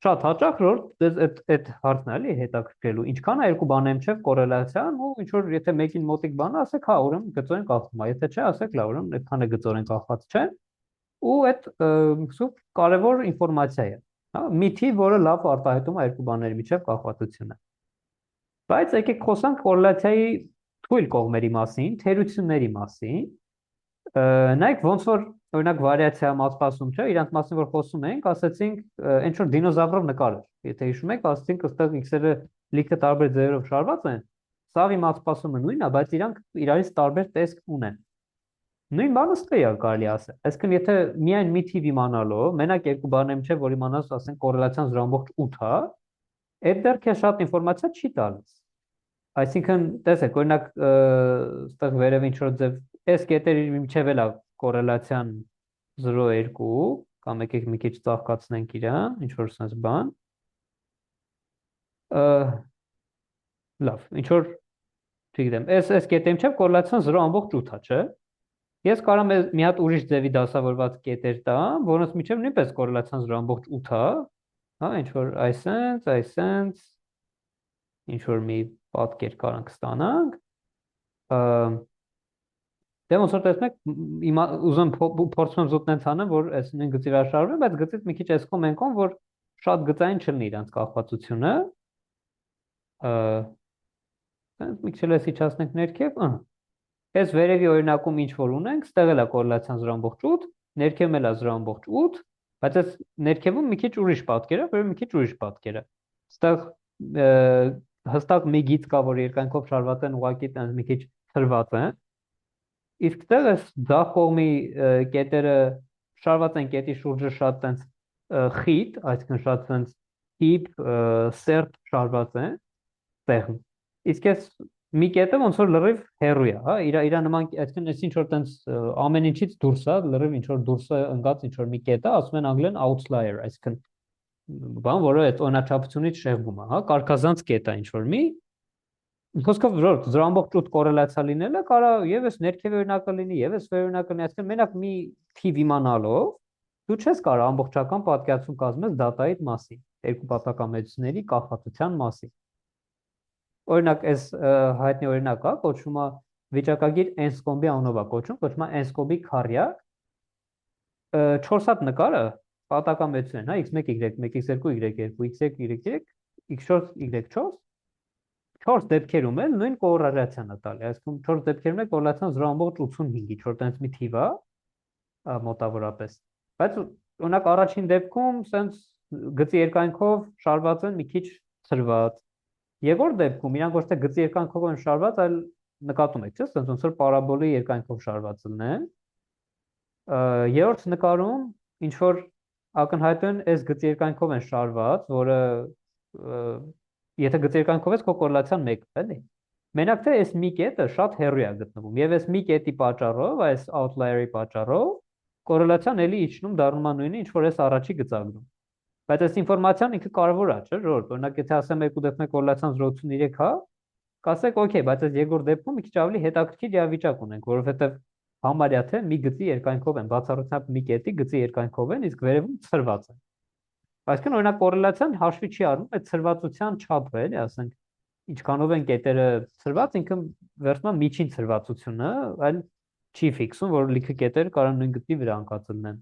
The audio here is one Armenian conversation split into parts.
շատ հաճախ որ դες այդ հարցն է էլի հետաքրքրելու ինչքան է երկու բանի միջև կորելացիան ու ինչ որ եթե մեկին մոտիկ բանը ասեք հա ուրեմն գծորեն կախվում է եթե չէ ասեք լավ ուրեմն այդքան է գծորեն կախված չէ ու այդ սուտ կարևոր ինֆորմացիա է հա միթի որը լավ արտահայտում է երկու բաների միջև կախվածությունը բայց եկեք խոսանք կորելացիայի թույլ կողմերի մասին թերությունների մասին նայեք ոնց որ օրինակ վարիացիա մասպասում չէ, իրանց մասին որ խոսում ենք, ասացինք ինչ որ դինոզավրով նկար էր։ Եթե հիշում եք, ասացինք ըստեղ X-երը լիքը տարբեր ձևերով շարված են, սաղի մասպասումը նույնն է, բայց իրանք իրարից տարբեր տեսք ունեն։ Նույն բանը ստե է կարելի ասել։ Այսինքն եթե միայն մի թիվ իմանալով, մենակ երկու բաներ չէ, որ իմանաս, ասենք կորելացիան 0.8 է, այդ դեռ քեզ շատ ինֆորմացիա չի տալիս։ Այսինքն, տեսեք, օրինակ, այստեղ վերև ինչ որ ձև, այս կետերի միջև էլ է կորելացիան 0.2 կամ եկեք մի քիչ ծաղկացնենք իրան, ինչ որ sense բան։ Լավ, ինչ որ չգիտեմ, այս կետերի միջև կորելացիան 0.8 է, չէ՞։ Ես կարող եմ մի հատ ուրիշ ձևի դասավորված կետեր տամ, որոնց միջև նույնպես կորելացիան 0.8 է, հա, ինչ որ այսենց, ինչ որ մի պատկեր կարանք ստանանք։ Դե ոնց որ տեսնեք, ուզում փորձում եմ զուտ նենց անեմ, որ այս նույն գծի վրա շարժվեմ, բայց գծից մի քիչ էսկոմ ենքոմ, որ շատ գծային չլինի իրանց կախվածությունը։ Տենց մի քիչ էլ էս իջացնենք ներքև, այս վերևի օրինակում ինչ որ ունենք, ստեղ էլ է կորելացիան 0.8, ներքևում էլ է 0.8, բայց այս ներքևում մի քիչ ուրիշ պատկեր է, վերևում մի քիչ ուրիշ պատկեր է։ Ստեղ հստակ մի գիծ կա, որ երկայնքով շարված են, ուղղակի տենց մի քիչ թրված են։ Իսկ դեռ էս ձախ կողմի կետերը շարված են կետի շուրջը շատ տենց խիտ, այսինքն շատ տենց տիպ սերտ շարված են տեղում։ Իսկ էս մի կետը ոնց որ լրիվ հեռու է, հա, իր նման, այսինքն էս ինչ որ տենց ամեն ինչից դուրս է, լրիվ ինչ որ դուրս է ընկած ինչ որ մի կետ է, ասում են անգլերեն outlier, այսինքն բան, որը այդ օրինաչափությունից շեղվում է, հա, կարկազանց կետ է ինչ որ մի Խոսքով որ 0.8 կորելացիա լինելը կարա եւս ներքև օրինակը լինի, եւս վերօրինակը լինի, այսինքն մենակ մի թիվ իմանալով դու չես կարող ամբողջական պատկերացում կազմել դատայի մասին, երկու պատակամեծությունների կախվածության մասին։ Օրինակ, այս հայտնի օրինակ է, կոչվում է վիճակագիր Anscombe-ի անունով է կոչվում է Anscombe-ի քառյակ, 4 հատ նկարը պատակամեծություն են, հա, x1, y1, x2, y2, x3, y3, x4, y4 4 դեպքերում էլ նույն կորելացիան է տալի, այսինքն 4 դեպքերում է կորելացիան 0.85, ինչ որ տենց մի թիվ է, մոտավորապես։ Բայց օրինակ առաջին դեպքում սենց գծի երկայնքով շարված են մի քիչ ցրված։ Երկրորդ դեպքում իրանք ոչ թե գծի երկայնքով են շարված, այլ նկատում եք, չէ՞, սենց ոնց որ պարաբոլի երկայնքով շարված լինեն։ Երրորդ նկարում ինչ որ ակնհայտորեն այս գծի երկայնքով են շարված, որը եթե գծի երկայնքով ես քո կորելացիան 1 է, էլի։ Մենակ թե այս մի կետը շատ հեռու է գտնվում եւ այս մի կետի պատճառով, այս outlier-ի պատճառով կորելացիան էլի իջնում դառնում է նույնը, ինչ որ այս առաջի գծագրում։ Բայց այս ինֆորմացիան ինքը կարևոր է, չէ՞, որ օրինակ եթե ասեմ երկու դեպքում է կորելացիան 0.83 հա, կասեք օքեյ, բայց այս երկրորդ դեպքում մի քիչ ավելի հետաքրքիր իրավիճակ ունենք, որովհետեւ համարյա թե մի գծի երկայնքով են, բացառությամբ մի կետի գծի երկայնքով են, իսկ վերևում ցրված են։ Այսինքն օրինակ կորելացիան հաշվի չի առնում այդ ցրվածության չափը, էլի, ասենք ինչքանով են կետերը ցրված, ինքը վերջնա միջին ցրվածությունը, այլ չի ֆիքսում, որ լիքը կետերը կարող նույն գծի վրա ընկած լինեն։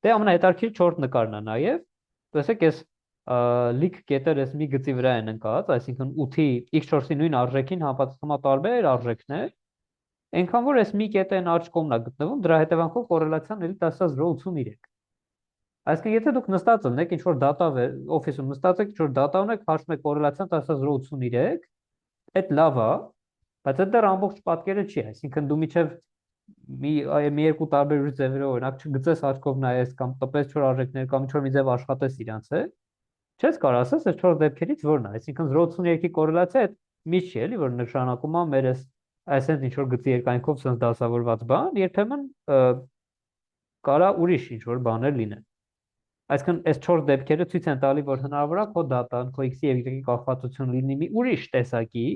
Դե ամենահետաքրքիր 4 նկարն է նաև, տեսեք այս լիք կետերը այս մի գծի վրա են ընկած, այսինքն 8-ի x4-ի նույն արժեքին համապատասխանում է տարբեր արժեքներ, այնքան որ այս մի կետը այն աջ կողմն է գտնվում, դրա հետևանքով կորելացիան էլի 10.083։ Այսինքն եթե դուք նստած եք ինչ որ դատա օֆիսում նստած եք ինչ որ դատա ունեք, հաշվում եք կորելացիան 10.083, այդ լավ է, բայց այդ դեռ ամբողջ պատկերը չի, այսինքն դու միջև մի երկու տարբեր ուրիշ ձևերով օրինակ չգծես աչքով նայես կամ տպես 4 արժեքներ կամ ինչ որ մի ձև աշխատես իրանց հետ, չես կարող ասես այս 4 դեպքերից որն է, այսինքն 0.83-ի կորելացիա այդ միշտ չի էլի, որ նշանակում է մեր այսպես ինչ որ գծի երկայնքով sense դասավորված բան, երբեմն կարա ուրիշ ինչ որ բաներ լինեն։ Այսինքն այս 4 դեպքերը ցույց են տալի, որ հնարավոր է քո դատան, քո x-ի եւ y-ի կախվածություն լինի մի ուրիշ տեսակի,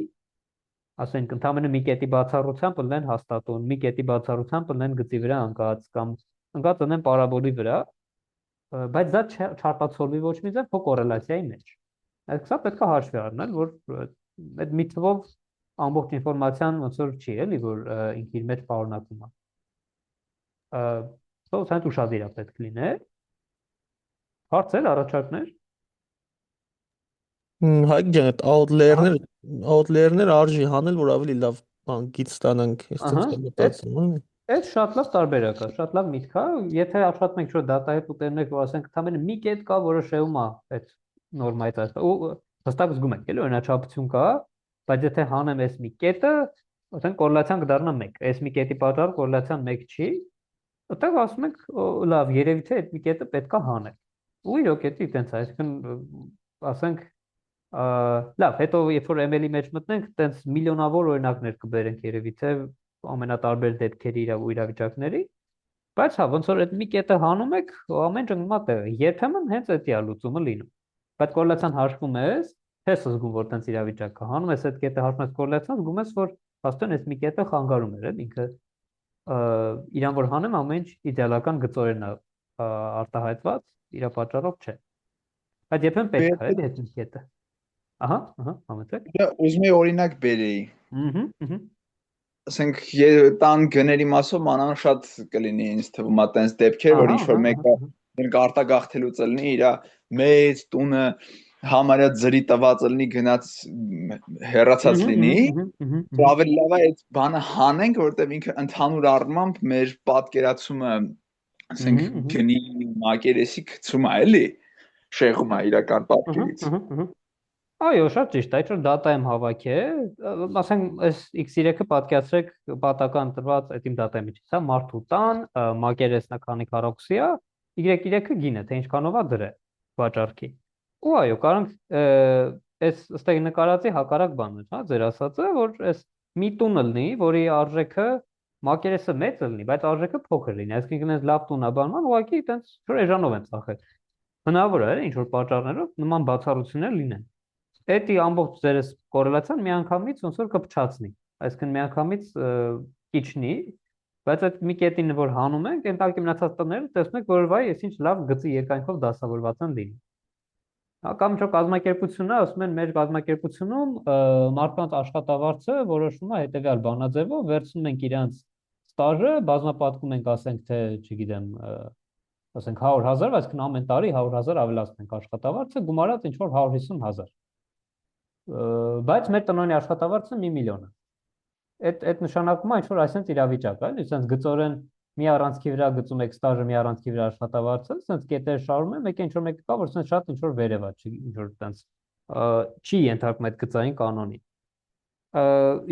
ասենք ընդհանրապես մի կետի բացառությամբ լինեն հաստատուն, մի կետի բացառությամբ լինեն գծի վրա ընկած կամ ընկած լինեն պարաբոլի վրա, բայց դա չարտացոլվի ոչ մի ձև քո կորելացիայի մեջ։ Այդ սա պետք է հաշվի առնել, որ այդ մի թվով ամբողջ ինֆորմացիան ոնց որ չի, էլի, որ ինքը իր մեջ պարունակում է։ Սա ցանց ուշադիր է պետք լինել։ Հարցեր, առաջարկներ։ Հայկ ջան, այդ Ահա, outlayer-ներ արժի հանել, որ ավելի լավ բան գիծ ստանանք, ես ահա, ցած եմ այդ մտածում, հա։ այդ շատ լավ տարբերակ է, շատ լավ միտք է։ Եթե աշխատում ենք շո դատա հետ ուտելնեք, որ ասենք ընդամենը մի կետ կա, որը շեում է այդ նորմայից այս ու հստակ զգում եք, էլի օրինաչափություն կա, բայց եթե հանեմ այս մի կետը, ասենք կորելացիան կդառնա 1, այս մի կետի պատճառով կորելացիան 1 չի, այդտեղ ասում ենք լավ, երևի թե այդ մի կետը պետքա հանել։ Ու իրոք էդի տենց է, այսինքն ասենք լավ, հետո երբ որ ML-ի մեջ մտնենք, տենց միլիոնավոր օրինակներ կբերենք երևի թե ամենատարբեր դեպքերի ու իրավիճակների, բայց հա ոնց որ այդ մի կետը հանում եք, ամեն ինչ ընկնում է տեղը։ Երբեմն հենց էդի է լուծումը լինում։ Բայց կորելացիան հաշվում ես, ես զգում որ տենց իրավիճակ կա։ Հանում ես այդ կետը հաշվում ես կորելացիան, զգում ես որ հաստատ այս մի կետը խանգարում էր, էլ ինքը իրան որ հանեմ ամեն ինչ իդեալական գծորեն է արտահայտված, իր պատճառով չէ։ Բայց երբեմն պետք է էլի այդ մի կետը։ Ահա, համեցեք։ Ուզում եի օրինակ բերեի։ Ահա, Ասենք տան գների մասով մանավանդ շատ կլինի ինձ թվում է տենց դեպքեր, որ ինչ որ մեկը արտագաղթելուց լինի իր մեծ տունը համարյա ձրի տված լինի գնաց հեռացած լինի, ավելի լավ է այդ բանը հանենք, որովհետև ինքը ընդհանուր առմամբ մեր պատկերացումը, ասենք գնի մակերեսի գցում է, էլի, շեղում է իրական պատկերից։ Այո, շատ ճիշտ է, այդ որ դատա եմ հավաքել, ասենք այս X3-ը պատկերացրեք պատական տրված այդ իմ դատայի մեջ, սա մարդու տան, մակերեսնա քանի քառակուսի է, Y3-ը գինը, թե ինչքանով է դրե վաճառքի։ Ու այո, կարանք այս ըստեղ նկարածի հակառակ բանն է, հա, ձեր ասածը, որ այս մի տունը լինի, որի արժեքը մակերեսը մեծ լինի, բայց արժեքը փոքր լինի, այսինքն այս լավ տունը բանման, ուղղակի այտենց որ էժանով են ծախել։ Հնարավոր է, ինչ որ պատճառներով նման բացառություններ լինեն։ Էդի ամբողջ ձերս կորելացիան միանգամից ոնց որ կփչացնի, այսինքն միանգամից կիչնի, բայց այդ մի կետին որ հանում ենք, ընտանիքի մնացած տները տեսնում եք, որ վայ, ես ինչ լավ գծի երկայնքով դասավորված են լինի։ Կամ ինչ որ կազմակերպությունն է, ասում են մեր կազմակերպությունում մարդկանց աշխատավարձը որոշվում է հետևյալ բանաձևով, վերցնում ենք իրանց ստաժը, բազմապատկում ենք, ասենք թե, չգիտեմ, ասենք 100,000, այսինքն ամեն տարի 100,000 ավելացնում ենք աշխատավարձը, գումարած ինչ որ 150,000 բայց մեր տնօրենի աշխատավարձը 1 միլիոն է։ Այդ նշանակում է ինչ որ այսպես իրավիճակ է, այսպես գծորեն մի առանցքի վրա գծում եք ստաժը, մի առանցքի վրա աշխատավարձը, այսպես կետեր շարում են, մեկ ինչ որ մեկը կա, որ այսպես շատ ինչ որ վերև է, ինչ որ այտենց չի ենթարկում այդ գծային կանոնին։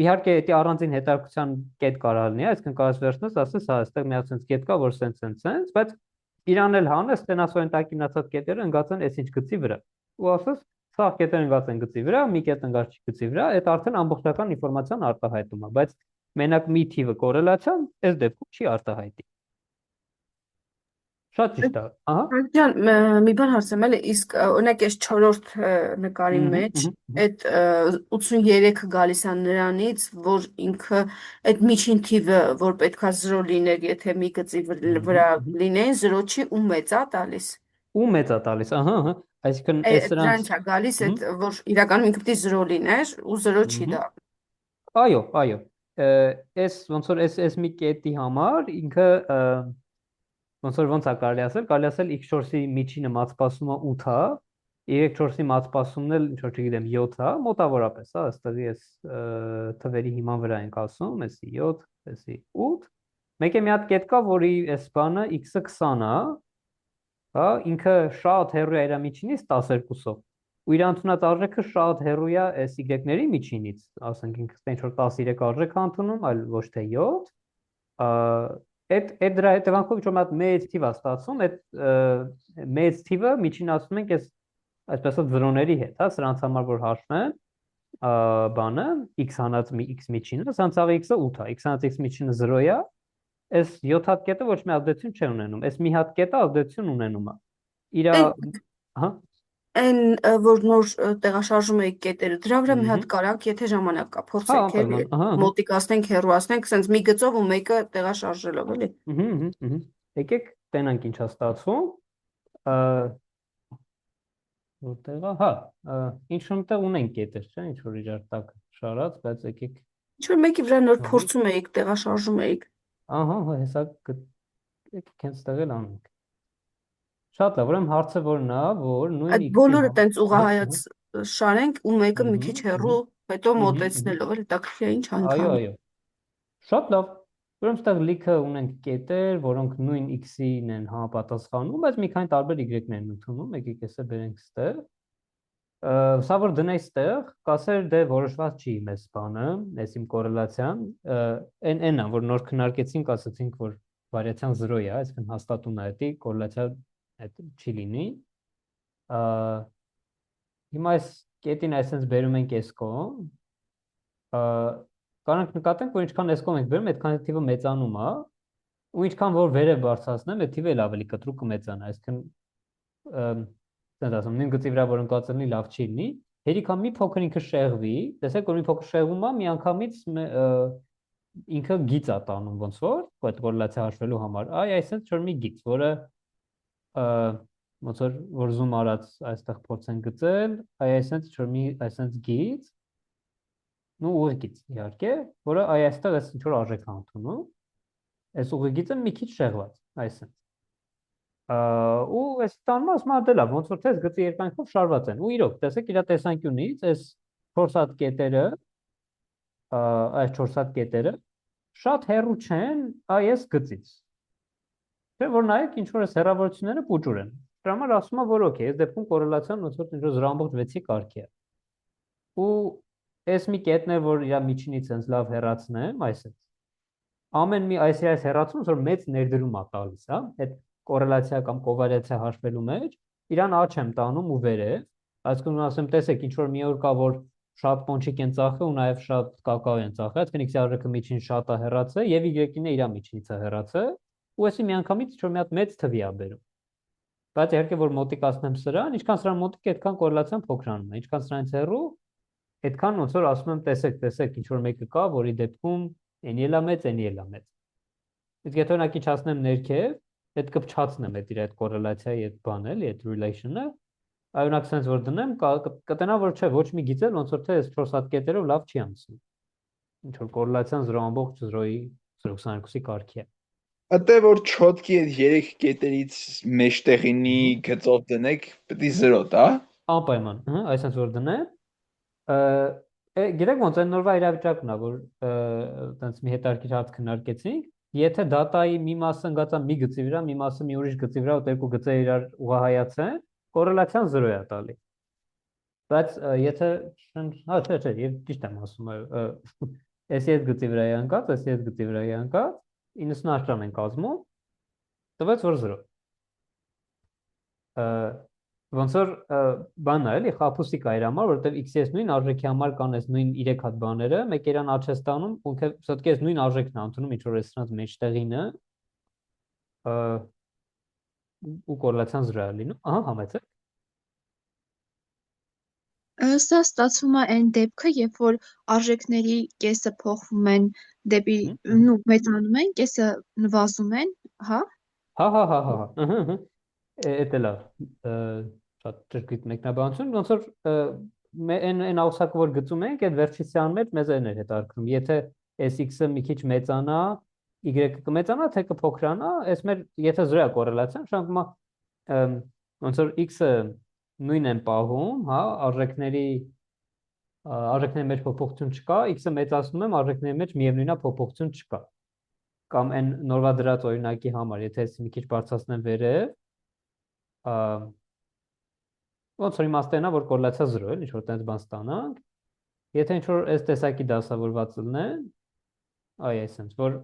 Իհարկե դա առանձին հետարկության կետ կարող լինի, այսինքն կարաս վերցնես, ասես, հա, այստեղ մի այսպես կետ կա, որ սենց, բայց իրան էլ հանես, տենաս օրենտակի մնացած կետերը ընկած են այս ինչ գծի վրա։ Ու ասես սա կետերը ընկած են գծի վրա, մի կետ ընկած չի գծի վրա, այդ արդեն ամբողջական ինֆորմացիան արտահայտում է, բայց մենակ մի թիվը կորելացիան այս դեպքում չի արտահայտի։ Շատ ճիշտ է, ահա։ Ջան, մի բան հարցեմ, էլի, իսկ օրինակ այս 4-րդ նկարի մեջ այդ 83-ը գալիս է նրանից, որ ինքը այդ միջին թիվը, որ պետքա 0 լիներ, եթե մի գծի վրա լինեն, 0 չի ու մեծ է տալիս։ Ու մեծ է տալիս, ահա, այսինքն այս դրանց է գալիս այդ որ իրականում ինքը պետք է 0 լիներ ու 0 չի դա։ Այո, այս ոնց որ այս մի կետի համար ինքը ոնց է կարելի ասել x4-ի միջինը մատսպասումը 8 է, y4-ի մատսպասումն էլ ինչ որ չգիտեմ 7 է, մոտավորապես, հա, այստեղի այս թվերի հիման վրա ենք ասում, էսի 7, էսի 8։ Մեկ է մի հատ կետ կա, որի այս բանը x-ը 20 է, հա, ինքը շատ հեռու է իր միջինից 12-ով։ Ու իր ընդունած արժեքը շատ հեռու է այս y-ների միջինից, ասենք ինքը ինչ որ 13 արժեք է ընդունում, այլ ոչ թե 7։ Այդ դրա հետևանքով ինչ որ մատ մեծ թիվ է ստացվում, այդ մեծ թիվը միջին ասում ենք այս այսպես ասած զրոների հետ, հա, սրանց համար որ հաշվեն բանը x հանած մի x միջինը, սրանց ավը x-ը 8 է, x հանած x միջինը 0 է, այս 7 հատ կետը ոչ մի ազդեցություն չի ունենում, այս մի հատ կետը ազդեցություն ունենում է։ Իրա, ահա, այն որ նոր տեղաշարժում եք կետերը, դրա վրա մի հատ կարանք, եթե ժամանակ կա, փորձենք էլի, մոտիկացնենք, հեռուացնենք, sense մի գծով ու մեկը տեղաշարժելով, էլի։ Եկեք տենանք ինչ է ստացվում։ Որտեղ է, հա, ինչ-որ ունենք կետեր, չէ՞, ինչ որ իրար տակ շարած, բայց եկեք, Ինչ որ մեկի վրա նոր փորձում էիք, տեղաշարժում էիք։ ահա, հեսա եկեք հենց տեղ էլ անենք։ Շատ լավ, ուրեմն հարցը որն է, որ նույն Այդ x-ի բոլորը տենց ուղղահայաց շարենք ու մեկը մի քիչ հեռու, հետո Ահա, մոտեցնելով էլ տակրի ինչ այո, անգամ։ այո։ Շատ լավ։ Ուրեմն ստեղ լիքը ունենք կետեր, որոնք նույն x-ին են համապատասխանում, բայց մի քանի տարբեր y-ներ են ընդունում, եկեք էսը բերենք ստեղ։ Սա որ դնեի ստեղ, կասեր դե որոշված չի մեզ բանը, այս իմ կորելացիան, n-ը, որ նոր քննարկեցինք, ասացինք, որ վարիացիան 0 է, այսինքն հաստատում է դա, կորելացիա այդ չի լինի։ Հիմա այս կետին այսպես բերում ենք այս կողմ, Կարանք նկատենք, որ ինչքան այս կողմ ենք բերում, այդքան թիվը մեծանում է, ու ինչքան որ վերև բարձրացնեմ, այդ թիվը էլ ավելի կտրուկ կմեծանա, այսինքն ասեմ, նույն գծի վրա որ ընկած լինի, լավ չի լինի, հերիք մի փոքր ինքը շեղվի, տեսեք, որ մի փոքր շեղվում է, միանգամից ինքը գիծ է տանում ոնց որ, այդ կորելացիա հաշվելու համար, այսինքն որ մի գիծ, որը ոնց որ զում արած այստեղ փորձեն գծել, այսինքն որ մի այսինքն գիծ նու ուղիգիծ իհարկե, որը այստեղ էս ինչ որ արժեք է ընդունում, այս ուղիգիծը մի քիչ շեղված, այսինքն ու այս տանումը ասում է դե լավ, ոնց որ թես գծի երկայնքով շարված են, ու իրոք, տեսեք իր տեսանկյունից այս 4 հատ կետերը, այս 4 հատ կետերը շատ հեռու չեն այս գծից։ Չէ՞ որ նայեք, ինչ որ այս հեռավորությունները փոճուր են։ Դրա համար ասում է, որ օքեյ, այս դեպքում կորելացիան ոնց որ ինչ որ 0.6-ի կարգի է։ Ու այս մի կետն է, որ իր միջինից հենց լավ հեռացնեմ, այսպես։ Ամեն մի այս հեռացում որ մեծ ներդրում է տալիս, հա, այդ կորելացիա կամ կովարիացիա հաշվելու մեջ, իրան աճ եմ տանում ու վերև, այսինքն ասեմ, տեսեք, ինչ որ մի օր կա, որ շատ պոնչիկ են ծախել ու նաև շատ կակաո են ծախել, այսինքն x-ի արժեքը միջին շատ է հեռացել եւ y-ին է իր միջինից է հեռացել, ու այսի միանգամից ինչ որ մի հատ մեծ թվի է բերում։ Բայց իհարկե որ մոտիկացնեմ սրան, ինչքան սրան մոտիկ է, այդքան կորելացիան փոքրանում է, ինչքան սրանից հեռու, այդքան ոնց որ ասում եմ, տեսեք, ինչ որ մեկը կա, որի դեպքում n-ի էլ է մեծ, n-ի էլ է մեծ։ Իսկ եթե օրինակ իջացնեմ ներքև, այդ կփչացնեմ այդ իր այդ կորելացիայի այդ բանը, էլի այդ relation-ը, օրինակ sense որ դնեմ, կտենա որ չէ, ոչ մի գիծել ոնց որ թե այս 4 հատ կետերով լավ չի անցնում։ Ինչ որ կորելացիան 0.0-ի 0.22-ի կարգի է։ Ատե որ չոտքի այդ 3 կետերից մեջտեղինի գծով դնեք, պետք է 0 տա։ Անպայման, այսպես որ դնեմ, գիտեք ոնց այն նորվա իրավիճակն է, որ այտենց մի հետարքիր հարց քննարկեցինք, եթե դատայի մի մասը ընկած է մի գծի վրա, մի մասը մի ուրիշ գծի վրա, ու երկու գծերը իրար ուղղահայացեն, կորելացիան 0 է տալի։ Բայց եթե հա չէ, եւ ճիշտ եմ ասում, էսի այդ գծի վրա է ընկած, էսի այդ գծի վրա է ընկած, 90 աշտարակ են կազմում, տվեց որ 0։ Ոնց որ բանն է, էլի խաբուսիկ է իր համար, որովհետև x-ի այս նույն արժեքի համար կան այս նույն 3 հատ բաները, մեկ իրան աճ է ստանում, ու պետք է այս նույն արժեքն է ընդունում, ինչ որ սրանց մեջտեղինը, ու կորելացիան 0 է լինում, ահա համեցեք։ Սա ստացվում է այն դեպքը, երբ որ արժեքների կեսը փոխվում են դեպի մեծանում են, կեսը նվազում են, հա։ Հա, Էդ է լավ, շատ ճշգրիտ մեկնաբանություն, ոնց որ այն աղյուսակը որ գծում ենք, այդ վերջիսյան մեջ մեզ այն էր հետաքրքրում, եթե այս x-ը մի քիչ մեծանա, y-ը կմեծանա, թե կփոքրանա, այս մեր եթե 0 է կորելացիան, շարունակում է ոնց որ x-ը նույնն են պահում, հա, արժեքների մեջ փոփոխություն չկա, x-ը մեծացնում եմ, արժեքների մեջ միևնույնն է փոփոխություն չկա։ Կամ այն նորվա դրած օրինակի համար, եթե ես մի քիչ բարձրացնեմ վերև, ոնց որ իմաստն է, որ կորելացիա 0 է, ինչ որ տենց բան ստանանք, եթե ինչ որ այս տեսակի դասավորված լինեն, այսպես որ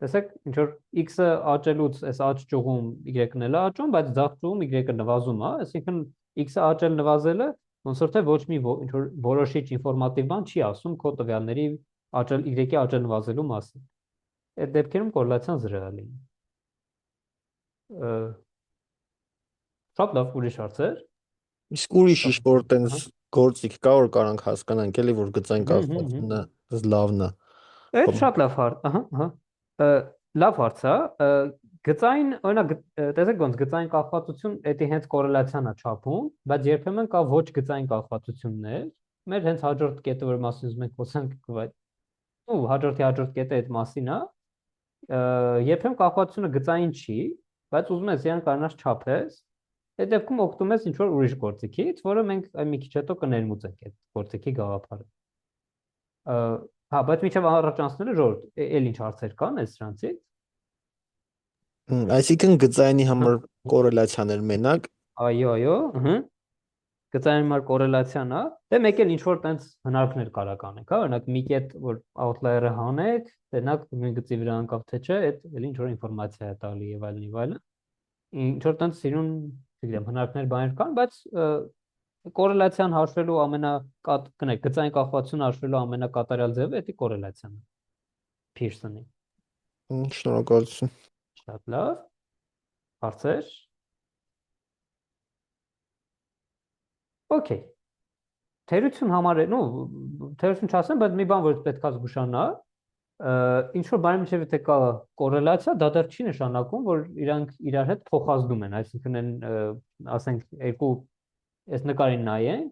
տեսեք, ինչ որ x-ը աճելուց այս աճ ճյուղում y-ն էլ է աճում, բայց ձախ ճյուղում y-ը նվազում է, այսինքն x-ը աճել նվազելը ոնց որ թե ոչ մի ինչ որ որոշիչ ինֆորմատիվ բան չի ասում քո տվյալների աճել y-ի աճել նվազելու մասին։ Այդ դեպքերում կորելացիան 0 է լինում։ Շատ լավ, ուրիշ հարցեր։ Իսկ ուրիշ ինչ-որ տենց գործիք կա, որ կարանք հասկանանք, էլի որ գծային կազմվածությունը լավն է։ Այդ շատ լավ հարց, լավ հարց է, Գծային, օրինակ, տեսեք ոնց գծային կախվածություն դա հենց կորելացիան է չափում, բայց երբեմն կա ոչ գծային կախվածություններ։ Մեր հենց հաջորդ կետը, որ մասին ուզում ենք խոսենք, ու հաջորդ կետը այդ մասին է, երբեմն կախվածությունը գծային չի, բայց ուզում ես իրան կարողանաս չափես, այդ դեպքում օգտվում ես ինչ-որ ուրիշ գործիքից, որը մենք մի քիչ հետո կներմուծենք այդ գործիքի գաղափարը։ Հա, բայց միջև առաջ անցնելը ժողովուրդ, էլ ինչ հարցեր կան այս սրանցից։ Այսինքն գծայինի համար կորելացիաներ մենակ։ Այո, գծային համար կորելացիան է, դե մեկ էլ ինչ որ տենց հնարքներ կարա կանենք, հա, օրինակ մի կետ որ outlier-ը հանեք, տենակ նույն գծի վրա անկավ թե չէ, այդ էլ ինչ որ ինֆորմացիա է տալի եւ այլն։ Ինչ որ տենց սիրուն, չգիտեմ, հնարքներ բաներ կան, բայց կորելացիան հաշվելու գծային կախվածությունը հաշվելու ամենակատարյալ ձևը դա կորելացիան է։ Pearson-ի։ Շնորհակալություն։ Շատ լավ։ Հարցեր։ Okay։ Թերություն համարել, թերություն չասեմ, բայց մի բան որ պետք է զգուշանա, ինչ որ բանի միջև եթե կա կորելացիա, դա դեռ չի նշանակում, որ իրանք իրար հետ փոխազդում են, այսինքն են, ասենք, երկու այս նկարին նայենք,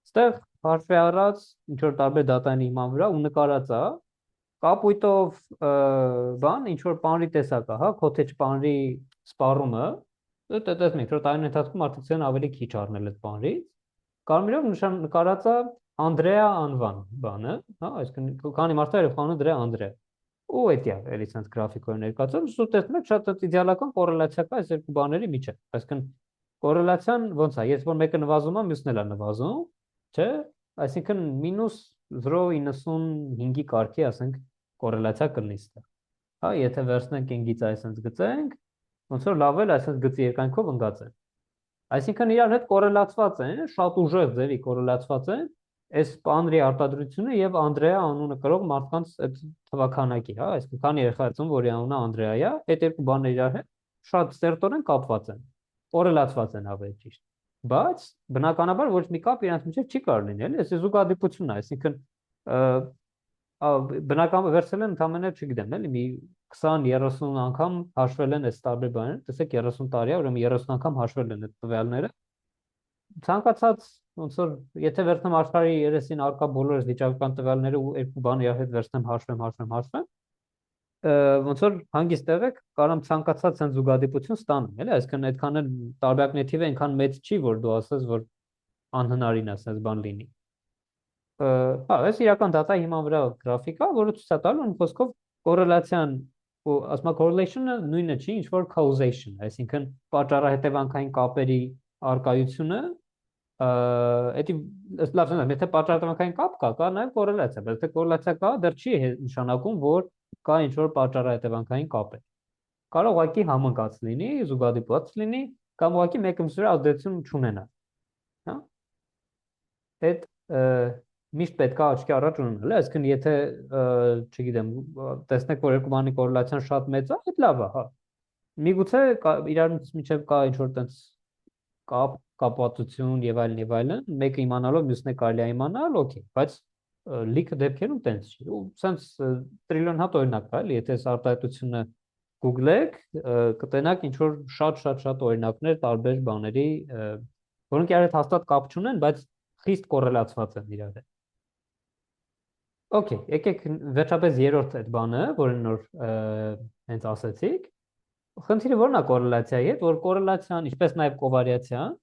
այստեղ հաշվի առած ինչ որ տարբեր դատային հիման վրա ու նկարած է կապույտով բան, ինչ որ պանրի տեսակ է, հա, cottage պանրի սպառումը, դա տեսնենք, որ տարին ընթացքում արդյոք են ավելի քիչ առնել այդ պանրից։ Կարմիրով նկարած է Անդրեա անվան բանը, հա, այսինքն քանի մարդը երբ դրա Անդրեա։ Ու էդիա, էլի sense գրաֆիկորեն ներկայացում, ու տեսնում եք շատ իդեալական կորելացիա կա այս երկու բաների միջև։ Այսինքն կորելացիան ոնց է, ես որ մեկը նվազում է, մյուսն էլ է նվազում, չէ՞։ Այսինքն -0.95-ի կարգի, ասենք, կորելացիա կլինի այստեղ։ Հա, եթե վերցնենք ինգից այսպես գծենք, ոնց որ լավ էլ այսպես գծի երկայնքով ընկած է։ Այսինքն իրար հետ կորելացված են, շատ ուժեղ ձևի կորելացված են այս պանրի արտադրությունը եւ Անդրեա անունը կրող մարդկանց այդ թվականակի, հա, այսինքն քանի երեխա է ծնվում, որի անունը Անդրեա է, այդ երկու բաները իրար հետ շատ սերտորեն կապված են, կորելացված են ավելի ճիշտ։ Բայց բնականաբար ոչ մի կապ իրանց միջև չի կարող լինել, էլի, այս զուգադիպությունն է, այսինքն բնականաբար վերցել են ընդամենը, չգիտեմ, էլի մի 20-30 անգամ հաշվել են այս տարբեր բաները, տեսեք 30 տարի է, ուրեմն 30 անգամ հաշվել են այդ տվյալները։ Ցանկացած ոնց որ եթե վերցնեմ աշխարհի 30-ին արկա բոլոր վիճակական տվյալները ու երկու բան իր հետ վերցնեմ, հաշվեմ, ոնց որ հանգիստ եղեք, կարամ ցանկացած այն զուգադիպություն ստանամ, էլի, այսինքն այդքան էլ տարբերակների թիվը այնքան մեծ չի, որ դու ասես, որ անհնարին է ասես բան լինի։ Հա, այս իրական data հիման վրա գրաֆիկ է, որը ցույց է տալու այն խոսքով կորելացիան ու ասма correlation-ը նույնը չի, ինչ որ causation, այսինքն պատճառահետևանքային կապերի արկայությունը, լավ ասեմ, եթե պատճառահետևանքային կապ կա նաև կորելացիա, բայց եթե կորելացիա կա, դեռ չի նշանակում, որ կա ինչ որ պատճառահետևանքային կապ է։ Կարող ուղղակի համընկած լինի, զուգադիպված լինի, կամ ուղղակի մեկը մյուսի վրա ազդեցություն չունենա։ Հա։ Այդ միշտ պետք է աչքի առաջ ունենալ, այսինքն եթե, չգիտեմ, տեսնեք, որ երկու բանի կորելացիան շատ մեծ է, այդ լավ է, հա։ Միգուցե իրարից միջև կա ինչ որ տենց կապվածություն եւ այլն, մեկը իմանալով մյուսն է կարելի է իմանալ, օքեյ, բայց լիքը դեպքերում տենց չի։ Ու սենց տրիլիոն հատ օրինակ կա, էլի, եթե այս արտահայտությունը Google-եք, կտենաք ինչ որ շատ օրինակներ տարբեր բաների, որոնք իրար հետ հաստատ կապ չունեն, բայց խիստ կորելացված են իրար հետ։ Okay, եկեք վերջապես երրորդ այդ բանը, որը նոր հենց ասեցիք։ Խնդիրը ո՞րն է կորելացիայի հետ, որ կորելացիան, ինչպես նաև կովարիացիան,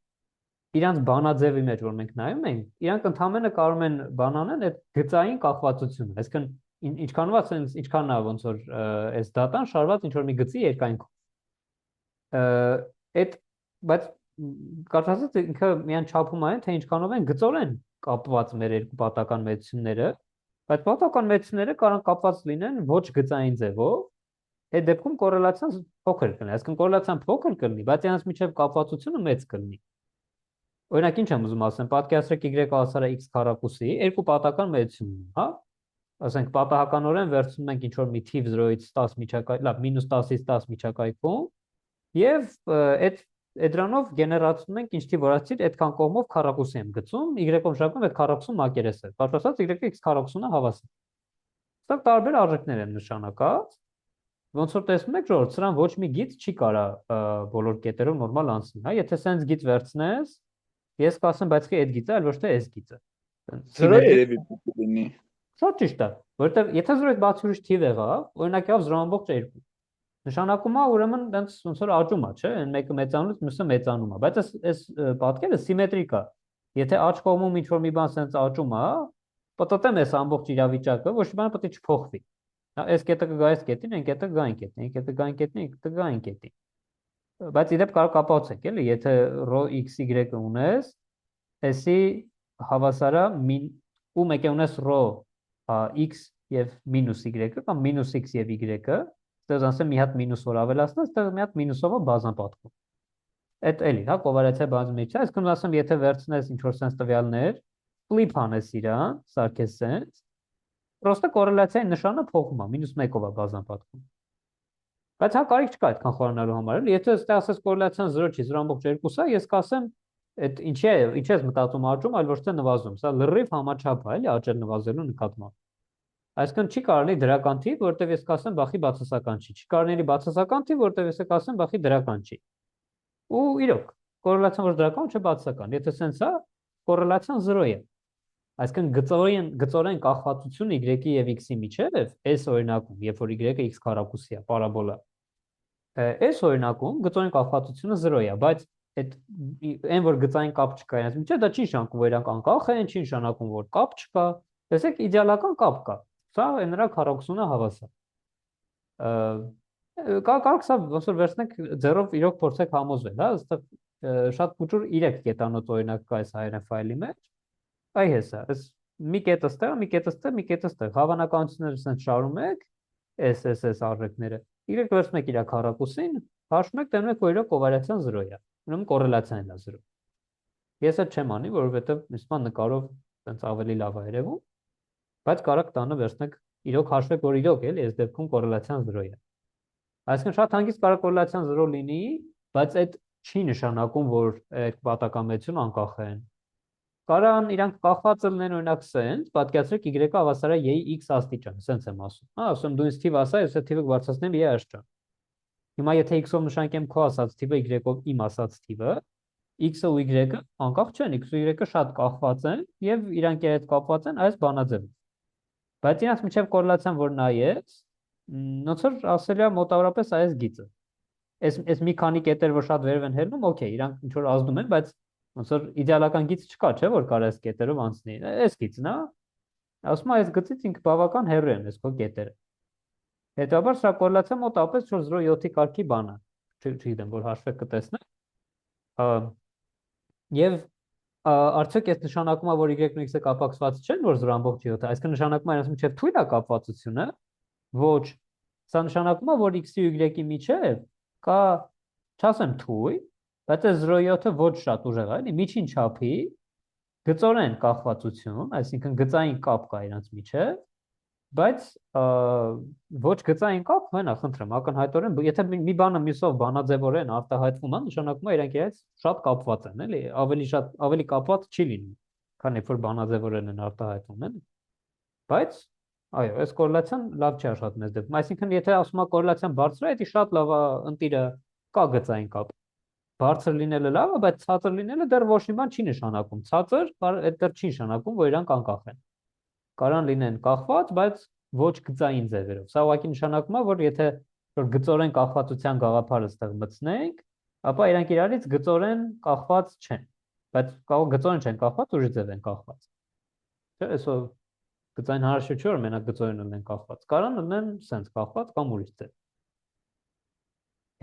իրանց բանաձևի մեջ, որ մենք նայում ենք, իրանք ընդհանրապես կարող են բանանեն այդ գծային կախվածությունը, այսինքն ինչքանն է ոնց որ այս դատան շարված ինչ որ մի գծի երկայնքով։ Բայց կարծես ասած ինքը միան չափում այն, թե ինչքանով են գծորեն կապված մեր երկու պատական մեծությունները, բայց պատական մեծությունները կարող կապված լինեն ոչ գծային ձևով, այդ դեպքում կորելացիան փոքր կլինի, այսինքն կորելացիան փոքր կլինի, բայց իրանց միջև կապվածությունը մեծ կլինի։ Օրինակ ինչ եմ ուզում ասեմ, պատկերացրեք y հասարը x քառակուսի երկու պատական մեծություն, հա։ Ասենք պատահականորեն վերցնում ենք ինչ որ մի թիվ 0-ից 10 միջակայք, լավ, -10-ից 10 միջակայքում, եւ այդ դրանով գեներացնում ենք ինչ թիվ որացիր, այդքան կողմով քառակուսի եմ գծում, y-ով շարքում այդ քառակուսու մակերես է։ Պատասխանած y-ը x քառակուսուն է հավասար։ Սա տարբեր արժեքներ են նշանակած։ ոնց որ տեսնում եք, որ սրան ոչ մի գիծ չի կարա բոլոր կետերով նորմալ անցնի, հա, եթե սենց գիծ վերցնես, ես կասեմ, բայց այդ գիծը այլ ոչ թե այս գիծը։ Զրո երևի պիտի լինի։ Շատ ճիշտ է, որովհետև եթե 0 այդ բացի ուրիշ թիվ եղավ, օրինակ եղավ 0.2, նշանակում է ուրեմն այնց ոնց որ աճում է, չէ, այն մեկը մեծանում, մյուսը մեծանում է, բայց այս պատկերը սիմետրիկ է։ Եթե աջ կողմում ինչ որ մի բան սենց աճում է, պատտեմ այս ամբողջ իրավիճակը, ոչ մի բան պետք է չփոխվի։ Այս կետը կգա այս կետին, այն կետը գա այն կետին, այն կետը գա այն կետին, այն կետը գա այն կետին։ Բայց իդեպ կարող կապացեք, էլի, եթե ρ x y-ը ունես, էսի հավասարա ու մեկ է ունես ρ x եւ մինուս y-ը կամ մինուս x եւ y-ը, այստեղ ասեմ մի հատ մինուս որ ավելացնես, այստեղ մի հատ մինուսով բազան պատկում։ Այդ էլի, հա, կովալենցիա բազի մեջ է, այսինքն ասեմ, եթե վերցնես ինչ որ sense տվյալներ, flip անես իրան, սարքես sense, պրոստը կորելացիայի նշանը փոխում է, -1-ով է բազան պատկում։ Բայց հա կարիք չկա այդքան խորանալու համար, էլի, եթե այստեղ ասես կորելացիան 0 չի, 0.2-ը, ես կասեմ, այդ ինչի ես մտածում աճում, այլ ոչ թե նվազում, սա լրիվ համաչափ է, էլի, աճել նվազելու նկատմամբ։ Այսինքն չի կարելի դրական թիվ, որտեղ ես կասեմ բախի բացասական չի, չի կարելի բացասական թիվ, որտեղ ես կասեմ բախի դրական չի։ Ու իրոք, կորելացիան ոչ դրական չէ բացասական, եթե սենց է, կորելացիան 0 է։ Այսինքն գծորեն կախվածությունը y-ի եւ x-ի միջեւ, այս օրինակում, երբ որ y-ը x քառակուսի է, պարաբոլա, այս օրինակում գծորեն կախվածությունը 0 է, բայց այդ այն որ գծային կապ չկա իրենց միջեւ, դա չի նշանակում, որ իրանք անկախ են, չի նշանակում, որ կապ չկա, տեսեք իդեալական կապ կա։ Սա նրա քառակուսունը հավասար։ Կարող սա ոնց որ վերցնեք ձեռով իրոք փորձեք համոզվել, հա, այստեղ շատ փոքր 3 կետանոց օրինակ կա այս հայերեն ֆայլի մեջ։ Այ հեսա, այս մի կետը ստեղ, մի կետը ստեղ, մի կետը ստեղ։ Հավանականությունները sense շարում եք, S արժեքները։ Y վերցնում եք իր քառակուսին, հաշվում եք, տենում եք, որ իր կովալենցիան 0 է։ Ուրեմն կորելացիան է 0։ Ես այդ չեմ անի, որովհետև իսման նկարով sense ավելի լավ է երևում, բայց կարակ տանը վերցնեք, իրոք հաշվեք, որ իրոք էլի այս դեպքում կորելացիան 0 է։ Այսինքն շատ հանգիստ կարող կորելացիան 0 լինի, բայց այդ չի նշանակում, որ այդ պատակամետությունը անկախ են։ Կարան իրանք կախված լինեն օրինակ sense, պատկերացրեք y-ը հավասար է y-ի x աստիճան, sense եմ ասում։ Հա, ասում դու ինձ թիվ ասա, ես այդ թիվը բարձրացնեմ y աստիճան։ Հիմա եթե x-ով նշանակեմ քո ասած թիվը, y-ով իմ ասած թիվը, x-ը ու y-ը անկախ չեն, x-ը ու y-ը շատ կախված են եւ իրանք հետ կապված են այս բանաձևով։ Բայց իրանք միջև կորելացիան որ նայես, ոնց որ ասել է մոտավորապես այս գիծը։ Այս մի քանի կետեր որ շատ վերև են հելնում, օքեյ, իրանք ինչ որ ազդում են, բայց ոնց որ իդեալական գիծ չկա, չէ՞ որ կարա այս կետերով անցնի։ Այս գիծն է։ Ասում է այս գծից ինքը բավական հեռու են այս քո կետերը։ Հետաբար սա կորելացիա մոտավորապես 0.7-ի կարգի բան է։ Չգիտեմ, որ հաշվեք կտեսնեք։ Եվ արդյոք այս նշանակում է, որ y-ն ու x-ը կապակցված չեն, որ 0.7-ը, այսինքն նշանակում է իրենց միջև թույլ է կապվածությունը, ոչ։ Սա նշանակում է, որ x-ի ու y-ի միջև կա, չասեմ թույլ, բայց այս 0.7-ը ոչ շատ ուժեղ է, էլի, միջին չափի գծորեն կախվածություն, այսինքն գծային կապ կա իրենց միջև, բայց ոչ գծային կապ, մենա, խնդրեմ, ակնհայտորեն, եթե մի բանը մյուսով բանաձևորեն արտահայտվում է, նշանակում է իրենք իրենց շատ կապված են, էլի, ավելի կապված չի լինում, քան երբ որ բանաձևորեն են արտահայտվում, էլի։ Բայց այո, այս կորելացիան լավ չի աշխատում այս դեպքում, այսինքն եթե ասում է կորելացիան բարձր է, դա շատ լավ է, ընտիրը կա գծային կապ։ Բարձր լինելը լավ է, բայց ցածր լինելը դեռ ոչ մի բան չի նշանակում։ Ցածր այդ դեռ չի նշանակում, որ իրանք անկախ են։ Կարան լինեն կախված, բայց ոչ գծային ձևերով։ Սա ուղղակի նշանակում է, որ եթե որ գծորեն կախվածության գաղափարը ստեղ մտցնենք, ապա իրանք իրարից գծորեն կախված չեն։ Բայց կարող գծորեն չեն կախված, ուրիշ ձև են կախված։ Չէ՞, այսօր գծային հարաբերություն չէ, որ մենակ գծորեն ունեն կախված։ Կարան ունեն sense կախված կամ ուրիշ ձև։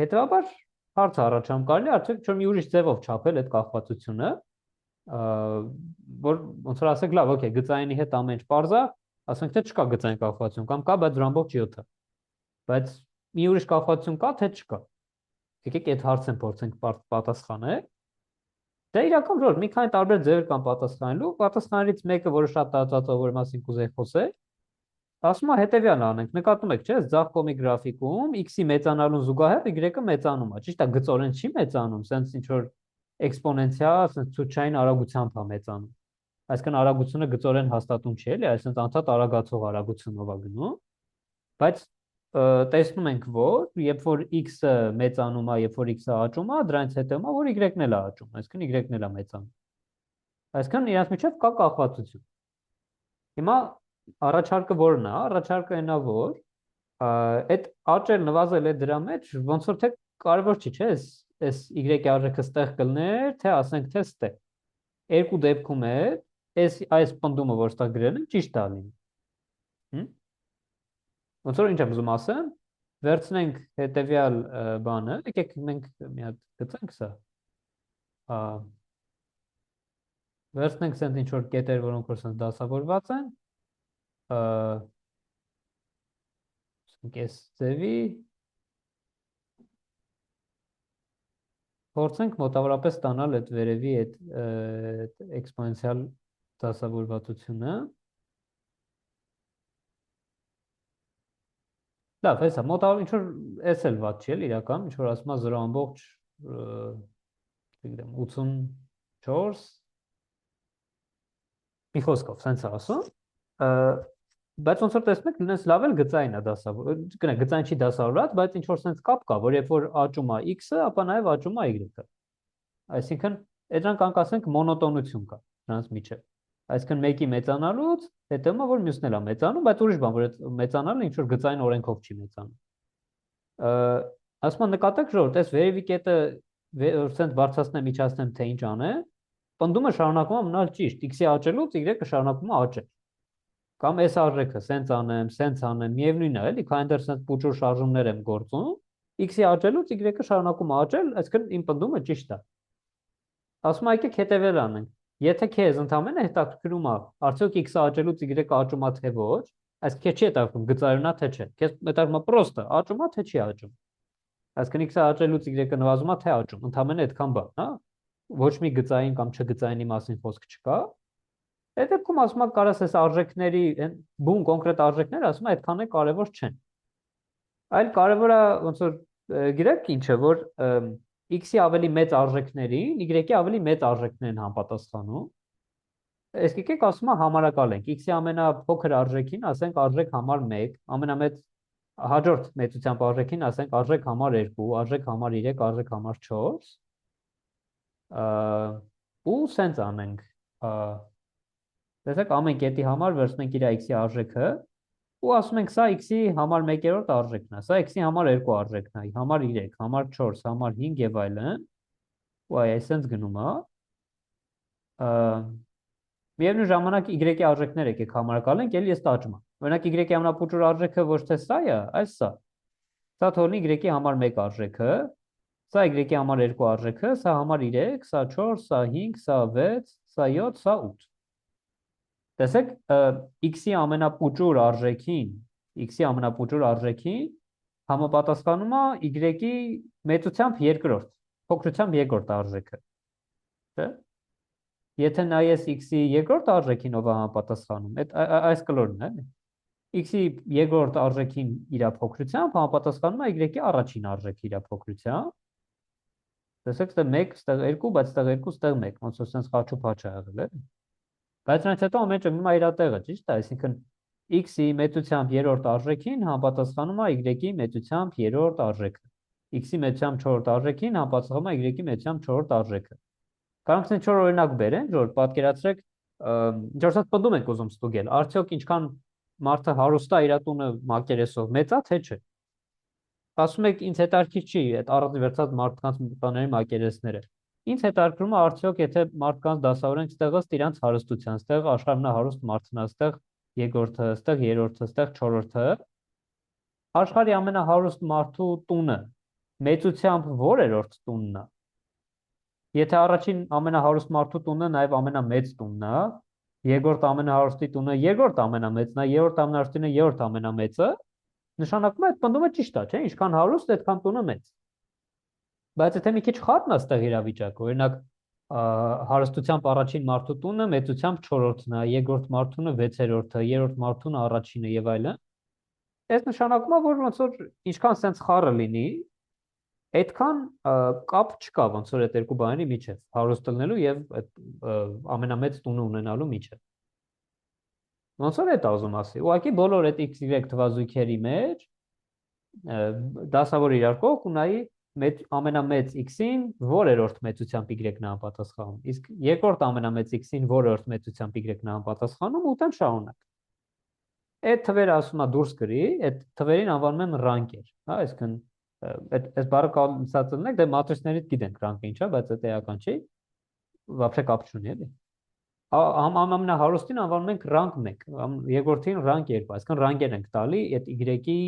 Հետևաբար հարց առաջանում կարելի արդյոք չէ՞ մի ուրիշ ձևով չափել այդ կախվածությունը, որ ոնց որ ասեք լավ, օքեյ, գծայինի հետ ամեն ինչ པարզ է, ասենք թե չկա գծային կախվածություն կամ կա, բայց 0.7-ը։ Բայց մի ուրիշ կախվածություն կա, թե չկա։ Եկեք այդ հարցին փորձենք պատասխանել։ Դե իրական որ մի քանի տարբեր ձևեր կան պատասխանելու, պատասխաններից մեկը, որը շատ տարածված է, որ մասին կուզեի խոսել, ասում է հետևյալն անենք, նկատում եք, չէ՞, ձախ կողմի գրաֆիկում x-ի մեծանալուն զուգահեռ y-ը մեծանում է, ճիշտ է, գծորեն չի մեծանում, sense ինչ որ էքսպոնենցիալ, sense ցուցային արագությամբ է մեծանում։ Այսինքն արագությունը գծորեն հաստատում չի, էլի, այսինքն անդադ արագացող արագությունով է գնում, բայց տեսնում ենք, որ երբ որ x-ը մեծանում է, երբ որ x-ը աճում է, դրանից հետո է, որ y-ն էլ է աճում, այսինքն y-ն էլ է մեծանում։ Այսինքն իրանց միջև կա կախվածություն։ Հիմա առաջարկը որն է, առաջարկը այնա որ այդ աճել նվազել է դրա մեջ, ոնց որ թե կարևոր չի, չէ՞, այս y-ի արժեքը ստեղ կլներ, թե ասենք թե ստեղ։ Երկու դեպքում է այս պնդումը, որ ստեղ գրել եմ, ճիշտ է լինի։ Ոնց որ ինչ եմ ուզում ասեմ, վերցնենք հետևյալ բանը, եկեք մենք մի հատ գծենք սա։ Վերցնենք սենց ինչ որ կետեր, որոնք որ սենց դասավորված են, այս ձևի, փորձենք մոտավորապես ստանալ այդ վերևի այդ էքսպոնենցիալ դասավորվածությունը։ Լավ, հեսա, մոտավոր ինչ որ էս էլ վատ չի էլ իրական, ինչ որ ասում է 0.84 մի խոսքով, սենց է ասում, բայց ոնց որ տեսնում եք, լինես լավ էլ գծային է դասավոր, գծային չի դասավորված, բայց ինչ որ սենց կապ կա, որ երբ որ աճում է x-ը, ապա նաև աճում է y-ը։ Այսինքն, դրանք անգամ ասենք մոնոտոնություն կա դրանց միջև։ Այսինքն մեկի մեծանալուց հետո որ մյուսն էլ է մեծանում, բայց ուրիշ բան, որ այդ մեծանալը ինչ որ գծային օրենքով չի մեծանում։ Ասում եմ նկատեք, որ այս վերևի կետը սենց բարձրացնեմ, իջացնեմ, թե ինչ անեմ, պնդումը շարունակում է մնալ ճիշտ, x-ի աճելուց y-ը շարունակում է աճել։ Կամ այս արժեքը սենց անեմ, միևնույնն է, էլի, քանի դեռ սենց փոճուր շարժումներ եմ գործում, x-ի աճելուց y-ը շարունակում է աճել, այսինքն իմ պնդումը ճիշտ է։ Ասում եմ, եկեք հետևել անենք։ Եթե քեզ ընդամենը հետաքրքրում է, արդյոք x-ը աճելուց y-ը աճում է թե ոչ, այսինքն քեզ չի հետաքրքրում գծայունա թե չէ։ Քեզ հետաքրքրում է պրոստը, աճում է թե չի աճում։ Այսինքն x-ը աճելուց y-ը նվազում է թե աճում, ընդամենը այդքան բան, հա։ Ոչ մի գծային կամ չգծայինի մասին խոսք չկա։ Այդ դեպքում ասում եմ, կարաս այս արժեքների, բուն կոնկրետ արժեքները ասում եմ, այդքան է կարևոր չեն։ Այլ կարևորը ոնց որ գիտեք ինչ է, որ x-ի ավելի մեծ արժեքներին, y-ի ավելի մեծ արժեքներն համապատասխանում։ Իսկ եկեք ասում եմ համարակալենք, x-ի ամենափոքր արժեքին, ասենք արժեք համար 1, ամենամեծ հաջորդ մեծությամբ արժեքին, ասենք արժեք համար 2, արժեք համար 3, արժեք համար 4, ու սենց անենք, տեսեք ամեն կետի համար վերցնենք իր x-ի արժեքը, ու ասում ենք սա x-ի համար 1/3 արժեքն է, սա x-ի համար 2 արժեքն է, համար 3, համար 4, համար 5 եւ այլն, ու այսպես գնում է։ Միևնույն ժամանակ y-ի արժեքները եկեք համարակալենք, ելի ես տաճում եմ։ Օրինակ y-ի ամենափոքր արժեքը ոչ թե սա է, այլ սա։ Սա թողնի y-ի համար 1 արժեքը, սա y-ի համար 2 արժեքը, սա համար 3, սա 4, սա 5, սա 6, սա 7, սա 8։ Տեսեք, x-ի ամենափոքր արժեքին համապատասխանում է y-ի մեծությամբ երկրորդ, փոքրությամբ երկրորդ արժեքը։ Չէ՞։ Եթե նայես x-ի երկրորդ արժեքին ով է համապատասխանում, այս կլորն է, x-ի երկրորդ արժեքին իր փոքրությամբ համապատասխանում է y-ի առաջին արժեքի իր փոքրությամբ։ Տեսեք, ստեղ 1, ստեղ 2, բայց ստեղ 2, ստեղ 1, ոնց որ sense խաչու փաչ է եղել, է։ Բայց նրանց հետո ամեն ինչ մնում է իր տեղը, ճիշտ է, այսինքն x-ի մեծությամբ երրորդ արժեքին համապատասխանում է y-ի մեծությամբ երրորդ արժեքը։ X-ի մեծությամբ 4-րդ արժեքին համապատասխանում է y-ի մեծությամբ 4-րդ արժեքը։ Կարող ենք ինչ-որ օրինակ բերենք, որ պատկերացրեք, ինչ որ ասած պնդում ենք ուզում ստուգել, արդյոք ինչքան մարդը հարուստ է իր տունը մակերեսով, մեծ է թե չէ։ Ասում եք, ինձ հետաքրքիր չի այդ առանց վերցած մարդկանց տաների մակերեսները։ Ինձ հետաքրքրում է արդյոք եթե մարդկանց դասավորենք ստեղ ըստ իրանց հարստության, ստեղ աշխարհամենահարուստ մարդն է, ստեղ երկրորդը, ստեղ երրորդը, ստեղ չորրորդը, աշխարհի ամենահարուստ մարդու տունը մեծությամբ որերորդ տունն է։ Եթե առաջին ամենահարուստ մարդու տունը նաև ամենամեծ տունն է, երկրորդ ամենահարուստի տունը երկրորդ ամենամեծն է, երրորդ ամենահարուստինը երրորդ ամենամեծը, նշանակում է այդ պնդումը ճիշտ է, չէ՞, ինչքան հարուստ, այդքան տունը մեծ։ Բայց եթե մի քիչ խաթն է ստեղ իրավիճակը, օրինակ հարստությամբ առաջին մարդու տունը մեծությամբ 4-րդն է, երկրորդ մարդունը 6-րդը, երրորդ մարդունը առաջինը եւ այլն, այս նշանակում է, որ ոնց որ ինչքան sense խառը լինի, այդքան կապ չկա ոնց որ այդ երկու բաների միջև, հարուստ լինելու եւ ամենամեծ տունը ունենալու միջև։ Ոնց որ այդ ուզում ասի, ուղղակի բոլոր այդ x y թվազույգերի մեջ դասավոր իրար կողք ու նայի ամենամեծ x-ին որերորդ մեծությամբ y-ն է համապատասխանում, իսկ երկրորդ ամենամեծ x-ին որերորդ մեծությամբ y-ն է համապատասխանում ու տան շարունակ։ Այդ թվերը ասում է դուրս գրի, այդ թվերին անվանում են ռանկեր, հա, այսինքն այս բառը կասած ունենք, դե մատրիցներից գիտենք ռանկը ինչ է, բայց դա էական չի, вообще կապ չունի, էլի։ Ամենահարուստին անվանում ենք rank 1, երկրորդին rank 2, այսինքն rank-եր ենք տալի այդ y-ի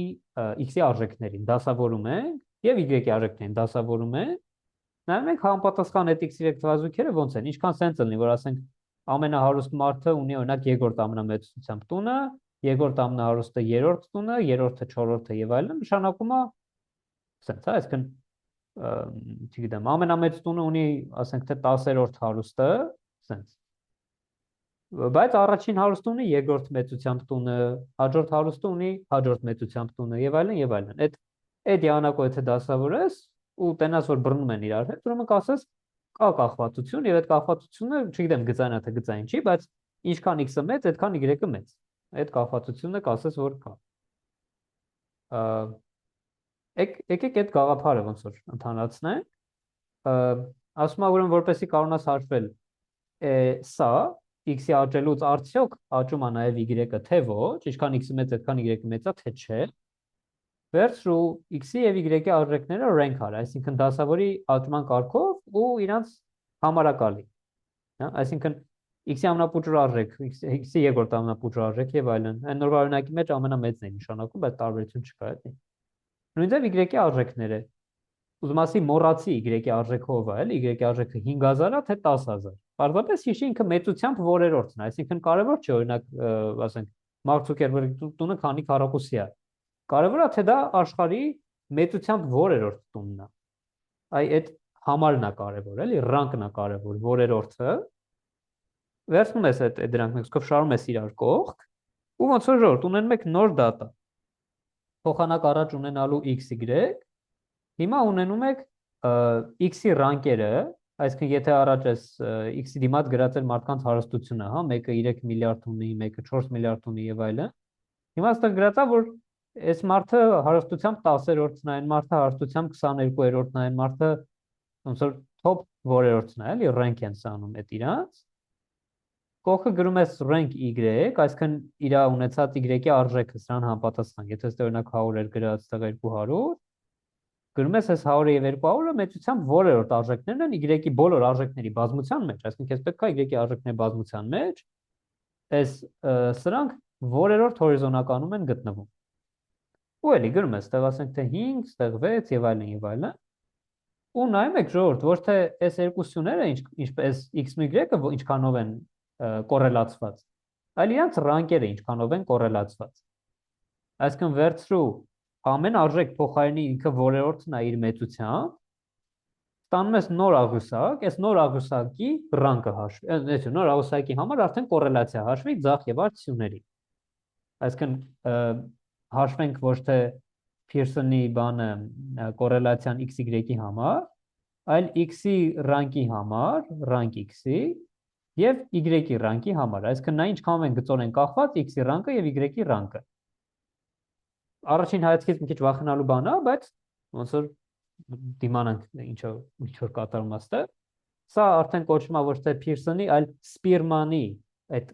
x-ի արժեքներին, դասավորում ենք եւ y-ի արժեքներին դասավորում ենք։ Նայում ենք համապատասխան այդ x-y թվազույգերը ոնց են, ինչքան սենց լինի, որ ասենք ամենահարուստ մարդը ունի օրինակ երկրորդ ամենամեծությամբ տունը, երկրորդ ամենահարուստը երրորդ տունը, երրորդը չորրորդը եւ այլն, նշանակում է սենց, հա, այսինքն չգիտեմ, ամենամեծ տունը ունի, ասենք թե 10-րդ հարուստը, սենց։ Բայց առաջին հարուստը ունի երկրորդ մեծությամբ տունը, հաջորդ հարուստը ունի հաջորդ մեծությամբ տունը եւ այլն եւ այլն։ Այդ եղանակով եթե դասավորես ու տենաս որ բռնում են իրար հետ, ուրեմն կասես կա կախվածություն եւ այդ կախվածությունը, չգիտեմ, գծային է թե գծային չի, բայց ինչքան x-ը մեծ, այդքան y-ը մեծ։ Այդ կախվածությունը կասես որ կա։ Եկեք այդ գաղափարը ոնց որ ընդհանրացնենք։ Ասում եմ ուրեմն որպեսզի կարողանաս հաշվել սա x-ի աճելուց արդյոք աճում է նաև y-ը թե ոչ, ինչքան x-ը մեծ, այդքան y-ը մեծ է թե չէ։ Վերցրու x-ի եւ y-ի արժեքները rank արա, այսինքն դասավորի աճման կարգով ու իրանց համարակալի։ Հա, այսինքն x-ի ամենապուճուր արժեք, x-ի երկրորդ ամենապուճուր արժեք եւ այլն։ Այն նոր օրինակի մեջ ամենամեծն է նշանակում, բայց տարբերություն չկա, էլի։ Նույնիսկ y-ի արժեքները։ Ուզում ասի մոռացի y-ի արժեքով է, էլի, y-ի արժեքը 5000 է թե 10000։ Պարզապես հիշի ինքը մեծությամբ որերորդն է, այսինքն կարևոր չէ, օրինակ, ասենք, Մարկ Ցուկերբերգի տունը քանի քառակուսի է։ Կարևորը թե դա աշխարհի մեծությամբ որերորդ տունն է։ Այդ համարն է կարևոր, էլի, ռանկն է կարևոր, որերորդը։ Վերցնում ես այդ դրանք մեկով շարում ես իրար կողք, ու ոնց որ ժողովուրդ ունեն մեկ նոր դատա։ Փոխանակ առաջ ունենալու xy, հիմա ունենում եք x-ի ռանկերը, այսինքն եթե առաջ ես x-ի դիմաց գրած էր մարդկանց հարստությունը, հա, մեկը 3 միլիարդ ունի, մեկը 4 միլիարդ ունի եւ այլն։ Հիմա այստեղ գրած է, որ այս մարդը հարստությամբ 10-րդն է, այն մարդը հարստությամբ 22-րդն է, այն մարդը ոնց որ top որերորդն է, էլի, rank են սանում այդ իրանց։ Կողքը գրում ես rank y, այսինքն իր ունեցած y-ի արժեքը սրան համապատասխան։ Եթե այստեղ օրինակ 100 էր գրած, այստեղ 200, գրում ես այս 100-ը եւ 200-ը մեծությամբ որերորդ արժեքներն են y-ի բոլոր արժեքների բազմության մեջ, այսինքն քեզ պետք է y-ի արժեքների բազմության մեջ այս սրանք որերորդ հորիզոնականում են գտնվում։ Ու էլի գրում ես, այստեղ ասենք թե 5, այստեղ 6 եւ այլն եւ այլն։ Ու նայում եք ժողովուրդ, ոչ թե այս երկու սյուները ինչպես x-ն ու y-ը ինչքանով են կորելացված, այլ իրանց ռանկերը ինչքանով են կորելացված։ Այսինքն վերցրու ամեն արժեք փոխարինի ինքը որերորդն է իր մեծությամբ, ստանում ես նոր աղյուսակ, այս նոր աղյուսակի ռանկը հաշվի, այսինքն նոր աղյուսակի համար արդեն կորելացիա հաշվի ձախ եւ արդ սյուների։ Այսինքն հաշվենք ոչ թե Pearson-ի բանը կորելացիան x-y-ի համար, այլ x-ի ռանկի համար, rank x-ի եւ y-ի ռանկի համար, այսինքն նա ինչքան են գծորեն կախված x-ի ռանկը եւ y-ի ռանկը։ Առաջին հայացքից մի քիչ վախենալու բան է, բայց ոնց որ դիմանանք ինչ որ կատարում աստը։ Սա արդեն կոչվում է ոչ թե Pearson-ի, այլ Spearman-ի, այդ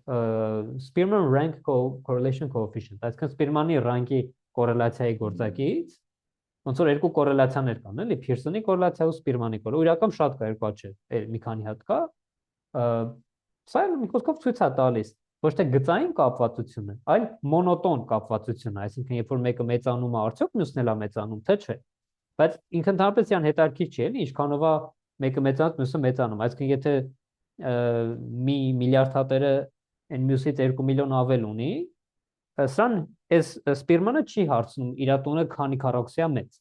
Spearman rank correlation coefficient, այսինքն Spearman-ի ռանկի կորելացիայի գործակից, ոնց որ երկու կորելացիաներ կան, էլի, Pearson-ի կորելացիա ու Spearman-ի կորելացիա։ Իրական շատ կա, երկու հատ չէ, մի քանի հատ կա։ Սա մի խոսքով ցույց է տալիս ոչ թե գծային կապվածությունը, այլ մոնոտոն կապվածությունը, այսինքն երբ որ մեկը մեծանում է, արդյոք մյուսն էլ է մեծանում, թե չէ։ Բայց ինքը ընդհանրապես իրան հետաքրքիր չի, էլի, ինչքանով է մեկը մեծանում, մյուսը մեծանում, այսինքն եթե մի միլիարդ հատերը այն մյուսից 2 միլիոն ավել ունի, սրան այս Spearman-ը չի հարցնում իր տունը քանի քառակուսիա մեծ։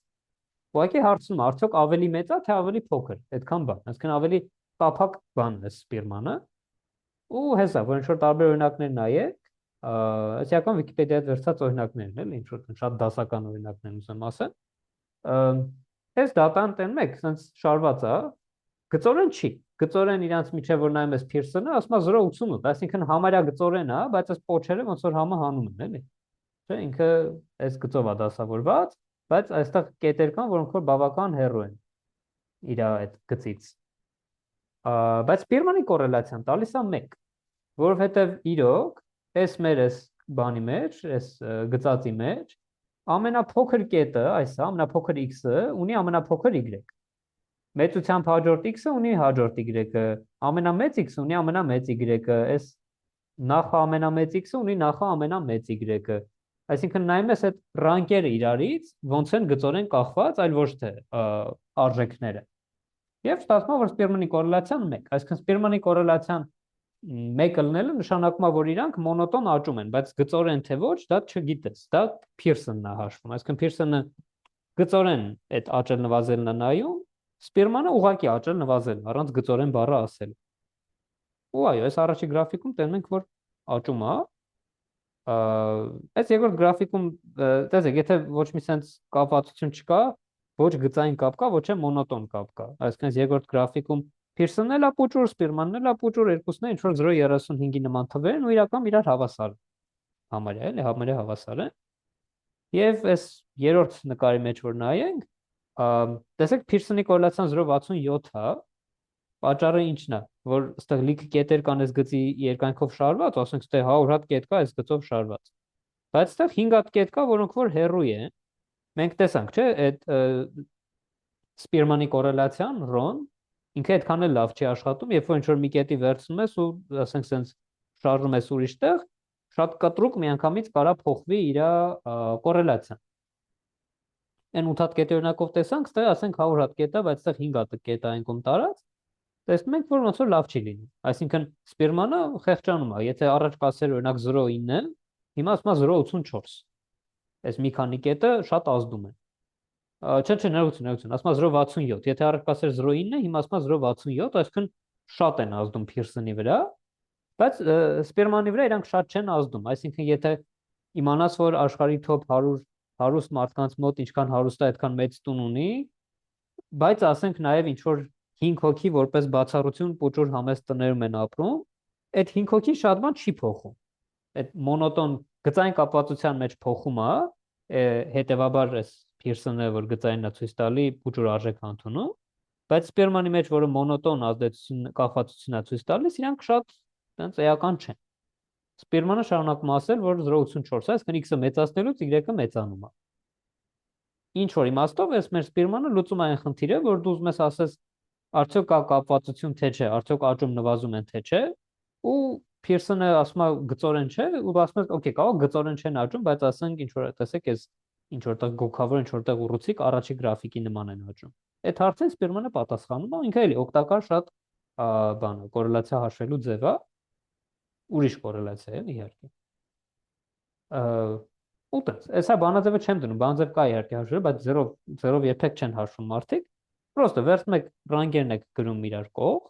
Ուղղակի հարցնում է արդյոք ավելի մեծ է թե ավելի փոքր, այդքան բան, այսինքն ավելի տափակ բանն է Spearman-ը։ Ու հեսա, որ ինչ որ տարբեր օրինակներ նայեք, ասիական Վիկիպեդիայից վերցած օրինակներն էլ, ինչ որ շատ դասական օրինակներ ուզեմ ասել։ Այս դատան տեն մեկ, sense շարված է, գծորեն չի։ Գծորեն իրանց միջև որ նայում ես Pearson-ը, ասում է 0.88, այսինքն համարյա գծորեն է, բայց այս փոչերը ոնց որ համը հանում են, էլի։ Չէ, ինքը այս գծով է դասավորված, բայց այստեղ կետեր կան, որոնք որ բավական հեռու են իր այդ գծից։ Բայց Սպիրմանի կորելացիան տալիս է 1, որովհետև իրոք այս մեր այս բանի մեջ, այս գծածի մեջ ամենափոքր կետը, այս ամենափոքր x-ը ունի ամենափոքր y։ Մեծությամբ հաջորդ x-ը ունի հաջորդ y-ը, ամենամեծ x-ը ունի ամենամեծ y-ը, այս նախ ամենամեծ x-ը ունի նախ ամենամեծ y-ը։ Այսինքն նայում ես այդ ռանկերը իրարից ոնց են գծորեն կախված, այլ ոչ թե արժեքները։ Եվ ստացվում է, որ Սպիրմանի կորելացիան 1, այսինքն Սպիրմանի կորելացիան 1 լնելը նշանակում է, որ իրանք մոնոտոն աճում են, բայց գծորեն թե ոչ, դա չգիտես, դա Փիրսոնն է հաշվում, այսինքն Փիրսոնը գծորեն այդ աճել նվազելն է նայում, Սպիրմանը ուղղակի աճել նվազելն, առանց գծորեն բառը ասելու։ Ու այո, այս առաջի գրաֆիկում տենում ենք, որ աճում է, այս երկրորդ գրաֆիկում, տեսեք, եթե ոչ մի sense կապվածություն չկա, ոչ գծային կապ կա, ոչ է մոնոտոն կապ կա, այսինքն երկրորդ գրաֆիկում Փիրսոնն էլ է պուճուր, Սպիրմանն էլ է պուճուր, երկուսն էլ ինչ-որ 0.35-ի նման թվեր են ու իրական իրար հավասար են։ Համարյա էլի, համարյա հավասար են։ Եվ այս երրորդ նկարի մեջ որ նայենք, տեսեք Փիրսոնի կորելացիան 0.67 է, պատճառը ինչն է, որ այստեղ լիքը կետեր կան այս գծի երկայնքով շարված, ասենք այստեղ 100 հատ կետ կա այս գծով շարված։ Բայց այստեղ 5 հատ կետ կա, որոնք որ հեռու են։ Մենք տեսանք, չէ, այդ Սպիրմանի կորելացիան ռոն ինքը այդքան էլ լավ չի աշխատում, երբ որ ինչ-որ մի կետի վերցնում ես ու ասենք սենց շարժում ես ուրիշ տեղ, շատ կտրուկ միանգամից կարա փոխվի իր կորելացիան։ Այն 8 հատ կետի օրինակով տեսանք, այստեղ ասենք 100 հատ կետ է, բայց այստեղ 5 հատ կետ է այնքան տարած, տեսնում ենք, որ ոնց որ լավ չի լինում։ Այսինքն Սպիրմանը խեղճանում է, եթե առաջ կասեր օրինակ 0.9, հիմա ասում է 0.84։ Այս մի քանի կետը շատ ազդում են։ Չէ, ներողություն, ասում է 0.67, եթե առաջ կասեր 0.9, հիմա ասում է 0.67, այսինքն շատ են ազդում Փիրսոնի վրա, բայց Սպիրմանի վրա իրանք շատ չեն ազդում, այսինքն եթե իմանաս, որ աշխարհի top 100 հարուստ մարդկանց մոտ ինչքան հարուստ է, այդքան մեծ տուն ունի, բայց ասենք նաև ինչ որ 5 հոգի որպես բացառություն պուճուր համեստ տներում են ապրում, այդ 5 հոգի շատ բան չի փոխում։ Այդ մոնոտոն գծային կապվածության մեջ փոխում է, հետևաբար էս Փիրսոնը որ գծայինն է ցույց տալի պուճուր արժեք ընդունում, բայց Սպիրմանի մեջ որը մոնոտոն ազդեցություն կախվածություն է ցույց տալիս, իրանք շատ այնց էական չեն։ Սպիրմանը շարունակում ասել, որ 0.84 է, այսինքն x-ը մեծացնելուց y-ը մեծանում է։ Ինչ որ իմաստով էս մեր Սպիրմանը լուծում է այն խնդիրը, որ դու ուզում ես ասես արդյոք կա կապվածություն թե չէ, արդյոք աճում նվազում են թե չէ, ու Փիրսոնը ասում է գծորեն չէ, ու ասում է, օքեյ, կարող գծորեն չեն աճում, բայց ասենք ինչ որ տեսեք, էս ինչ որտեղ գոքավոր, ինչ որտեղ ուռուցիկ առաջի գրաֆիկի նման են աճում։ Այդ հարցին Սպիրմանը պատասխանում է, ինքը էլի օգտակար շատ բանը, կորելացիա հաշվելու ձև է, ուրիշ կորելացիա է իհարկե։ Ուտես, այսա բանաձևը չեմ դնում, բանաձև կա իհարկե հաշվելու, բայց 0-ով երբեք չեն հաշվում մարդիկ։ Պրոստը վերցնում եք ռանգերն եք գրում իրար կողք,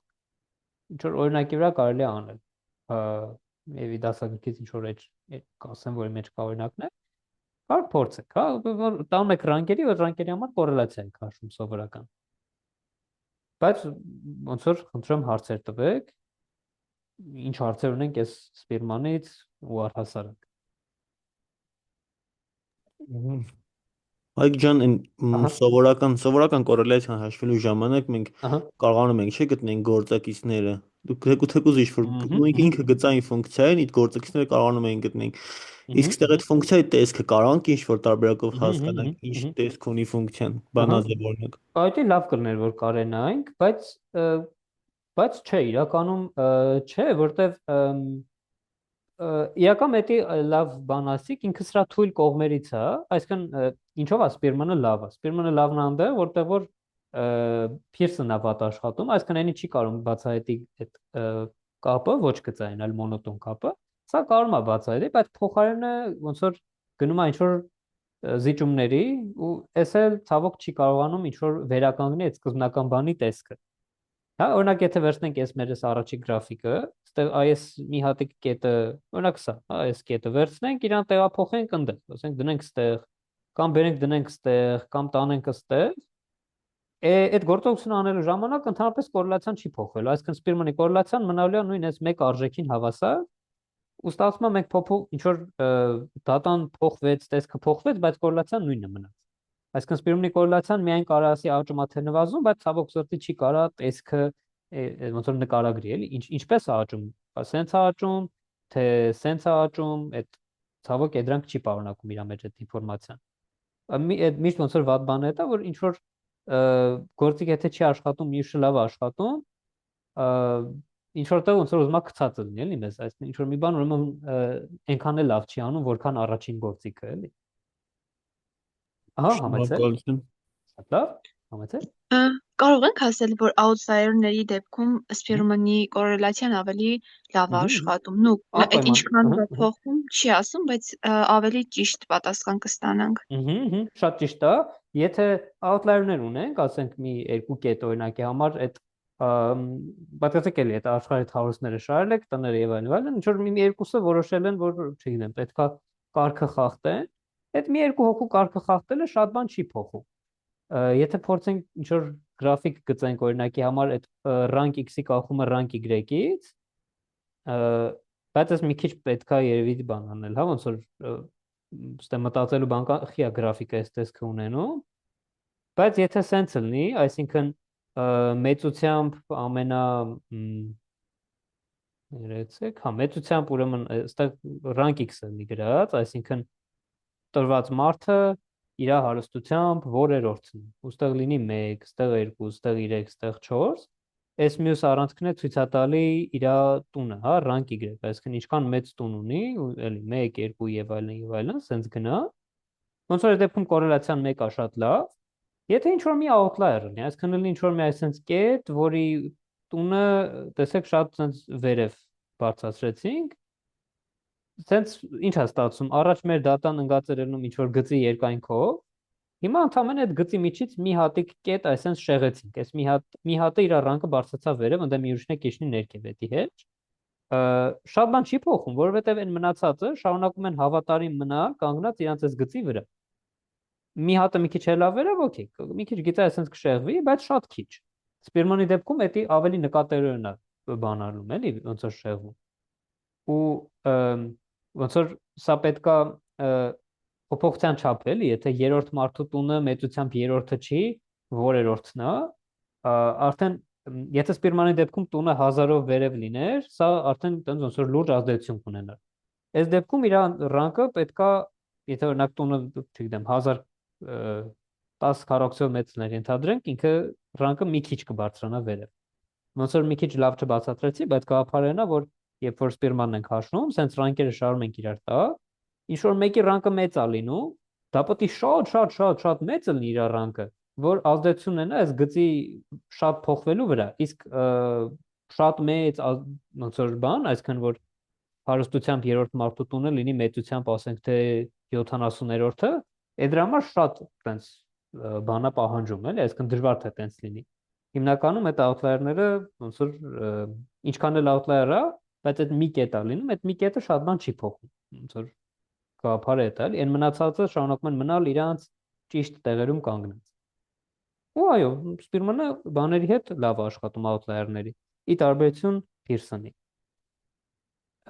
ինչ որ օրինակի վրա կարելի է անել։ Եվի դասագրքից ինչ որ կասեմ, որի մեջ կա օրինակներ, կարող փորձեք, հա, տանում եք ռանգերի, որ ռանգերի համար կորելացիա եք հաշվում սովորական։ Բայց ոնց որ խնդրեմ հարցեր տվեք, ինչ հարցեր ունենք այս Սպիրմանից ու առհասարակ։ Հայկ ջան, այն սովորական կորելացիան հաշվելու ժամանակ մենք կարողանում ենք չէ գտնենք գործակիցները։ Դուք թեկուզ ինչ-որ ինքը գծային ֆունկցիա է, այդ գործակիցները կարողանում ենք գտնենք։ Իսկ ստեղ այդ ֆունկցիայի տեսքը կարող ենք ինչ-որ տարբերակով հասկանանք, ինչ տեսք ունի ֆունկցիան, բանաձև օրինակ։ Այդ լավ կլներ, որ կարենայինք, բայց չէ, իրականում չէ, որտեվ իրական մետի լավ բան ասիկ, ինքը սրա թույլ կողմերից է, այսինքն ինչով է Սպիրմանը լավ է։ Սպիրմանը լավն է այնտեղ, որտեղ որ Փիրսոնն է վատ աշխատում, այսինքն այնի չի կարող բացահայտի այդ կապը, ոչ գծային, այլ մոնոտոն կապը։ Սա կարող է բացահայտի, բայց փոխարենը ոնց որ գնում է ինչ որ զիջումների ու էս էլ ցավոք չի կարողանում ինչ որ վերականգնի այդ սկզբնական բանի տեսքը։ Հա, օրինակ եթե վերցնենք այս մեր առաջի գրաֆիկը, այստեղ այս մի հատիկ կետը, օրինակ սա, այս կետը վերցնենք, իրան տեղափոխենք այնտեղ, ասենք դնենք այստեղ, կամ բերենք դնենք այստեղ, կամ տանենք այստեղ, այդ գործողությունը անելու ժամանակ ընդհանրապես կորելացիան չի փոխվելու, այսինքն Սպիրմանի կորելացիան մնալու է նույն այս մեկ արժեքին հավասար, ու ստացվում է մենք ինչ որ դատան փոխվեց, տեսքը փոխվեց, բայց կորելացիան նույնը մնաց։ Այսինքն սպիրմնի կորելացիան միայն կարա ասի աճում է թե նվազում, բայց ցավոք սրտի չի կարա տեսքը ոնց որ նկարագրի, էլի, ինչպես է աճում, սենց է աճում, թե սենց է աճում, այդ ցավոք դրանք չի պարունակում իր մեջ այդ ինֆորմացիան։ Այդ միշտ ոնց որ վատ բանը դա, որ ինչ որ գործիք եթե չի աշխատում, մյուսը լավ է աշխատում, ինչ որտեղ ոնց որ ուզում է գցած լինի, էլի մեզ, այսինքն ինչ որ մի բան ուրեմն այնքան էլ լավ չի անում, որքան առաջին գործիքը, էլի։ Ահա, համեցեք։ Լավ, համեցեք։ Կարող ենք ասել, որ outlier-ների դեպքում սպիրմնի կորելացիան ավելի լավ է աշխատում։ Նու, այդ ինչքան է փոխվում, չի ասում, բայց ավելի ճիշտ պատասխան կստանանք։ Շատ ճիշտ է։ Եթե outlier-ներ ունենք, ասենք մի երկու կետ օրինակի համար, այդ պատկերացրեք էլի այդ աշխարհի հարուստները շարել եք, տները եւ այլն, ինչ որ մի երկուսը որոշել են, որ չգիտեմ, պետքա կարգը խախտեն, այդ մի երկու հոգու կարգը խախտելը շատ բան չի փոխում։ Եթե փորձենք ինչ որ գրաֆիկ գծենք օրինակի համար այդ rank x-ի կախումը rank y-ից, բայց ես մի քիչ պետքա երևի բան անել, հա, ոնց որ ստե մտածելու բան կա, խիա գրաֆիկը այս տեսքը ունենում, բայց եթե սենց լինի, այսինքն մեծությամբ ամենա երեցեք, հա, մեծությամբ ուրեմն այստեղ rank x-ը լինի գրած, այսինքն տրված մարդը իր հարստությամբ որերորդն է։ Ուստեղ լինի 1, ստեղ 2, ստեղ 3, ստեղ 4, այս մյուս առանցքն է ցույց տալի իր տունը, հա, rank y, այսինքն ինչքան մեծ տուն ունի, էլի 1, 2 եւ այլն, սենց գնա։ Ոնց որ դեպքում կորելացիան 1-ը շատ լավ։ Եթե ինչ որ մի outlier լինի, այսինքն լինի ինչ որ մի այսպես կետ, որի տունը տեսեք շատ սենց վերև բարձրացրեցինք, սենց ինչ է ստացվում, առաջ մեր դատան ընկած էր ելնում ինչ որ գծի երկայնքով, հիմա ընդհանրապես այդ գծի միջից մի հատիկ կետ այսպես շեղեցինք, այս մի հատը իր ռանկը բարձրացավ վերև, ընդ մի ուրիշն է քիչնի ներքև էդի հետ, շատ բան չի փոխում, որովհետև այն մնացածը շարունակում են հավատարիմ մնալ կանգնած իրանց այս գծի վրա, մի հատը մի քիչ հելա վերև, օքեյ, մի քիչ գիծը այսպես կշեղվի, բայց շատ քիչ, սպիրմանի դեպքում էդի ավելի նկատելիորեն է բանալում, էլի ոնց որ շեղվում, ու ոնց որ սա պետքա փոփոխության չափ էլի, եթե երրորդ մարդու տունը մեծությամբ երրորդը չի, որերորդն է, արդեն եթե սպիրմանի դեպքում տունը 1000-ով վերև լիներ, սա արդեն տենց ոնց որ լուրջ ազդեցություն կունենար։ Այս դեպքում իր ռանկը պետքա, եթե օրինակ տունը, չգիտեմ, 1010 քառակուսիով մեծներ ենթադրենք, ինքը ռանկը մի քիչ կբարձրանա վերև։ Ոնց որ մի քիչ լավ չբացատրեցի, բայց գաղափարն է, որ երբ որ սպիրմանն ենք հաշվում, սենց ռանկերը շարում ենք իրար տա, ինչ որ մեկի ռանկը մեծ է լինում, դա պետք է շատ մեծ լինի իր ռանկը, որ ազդեցություն ունենա այս գծի շատ փոխվելու վրա, իսկ շատ մեծ ոնց որ բան, այսինքն որ հարստությամբ երրորդ մարդու տունը լինի մեծությամբ, ասենք թե 70-րդը, այդ դրա համար շատ տենց բանա պահանջում, էլի, այսինքն դժվար թե տենց լինի։ Հիմնականում այդ outlier-ները ոնց որ ինչքան էլ outlier-ը, բայց այդ մի կետ է լինում, այդ մի կետը շատ բան չի փոխում, ոնց որ գաղափարը է տալ, այն մնացածը շարունակում են մնալ իրանց ճիշտ տեղերում կանգնած։ Ու այո, սպիրմանը բաների հետ լավ է աշխատում outlier-ների, ի տարբերություն Pearson-ի։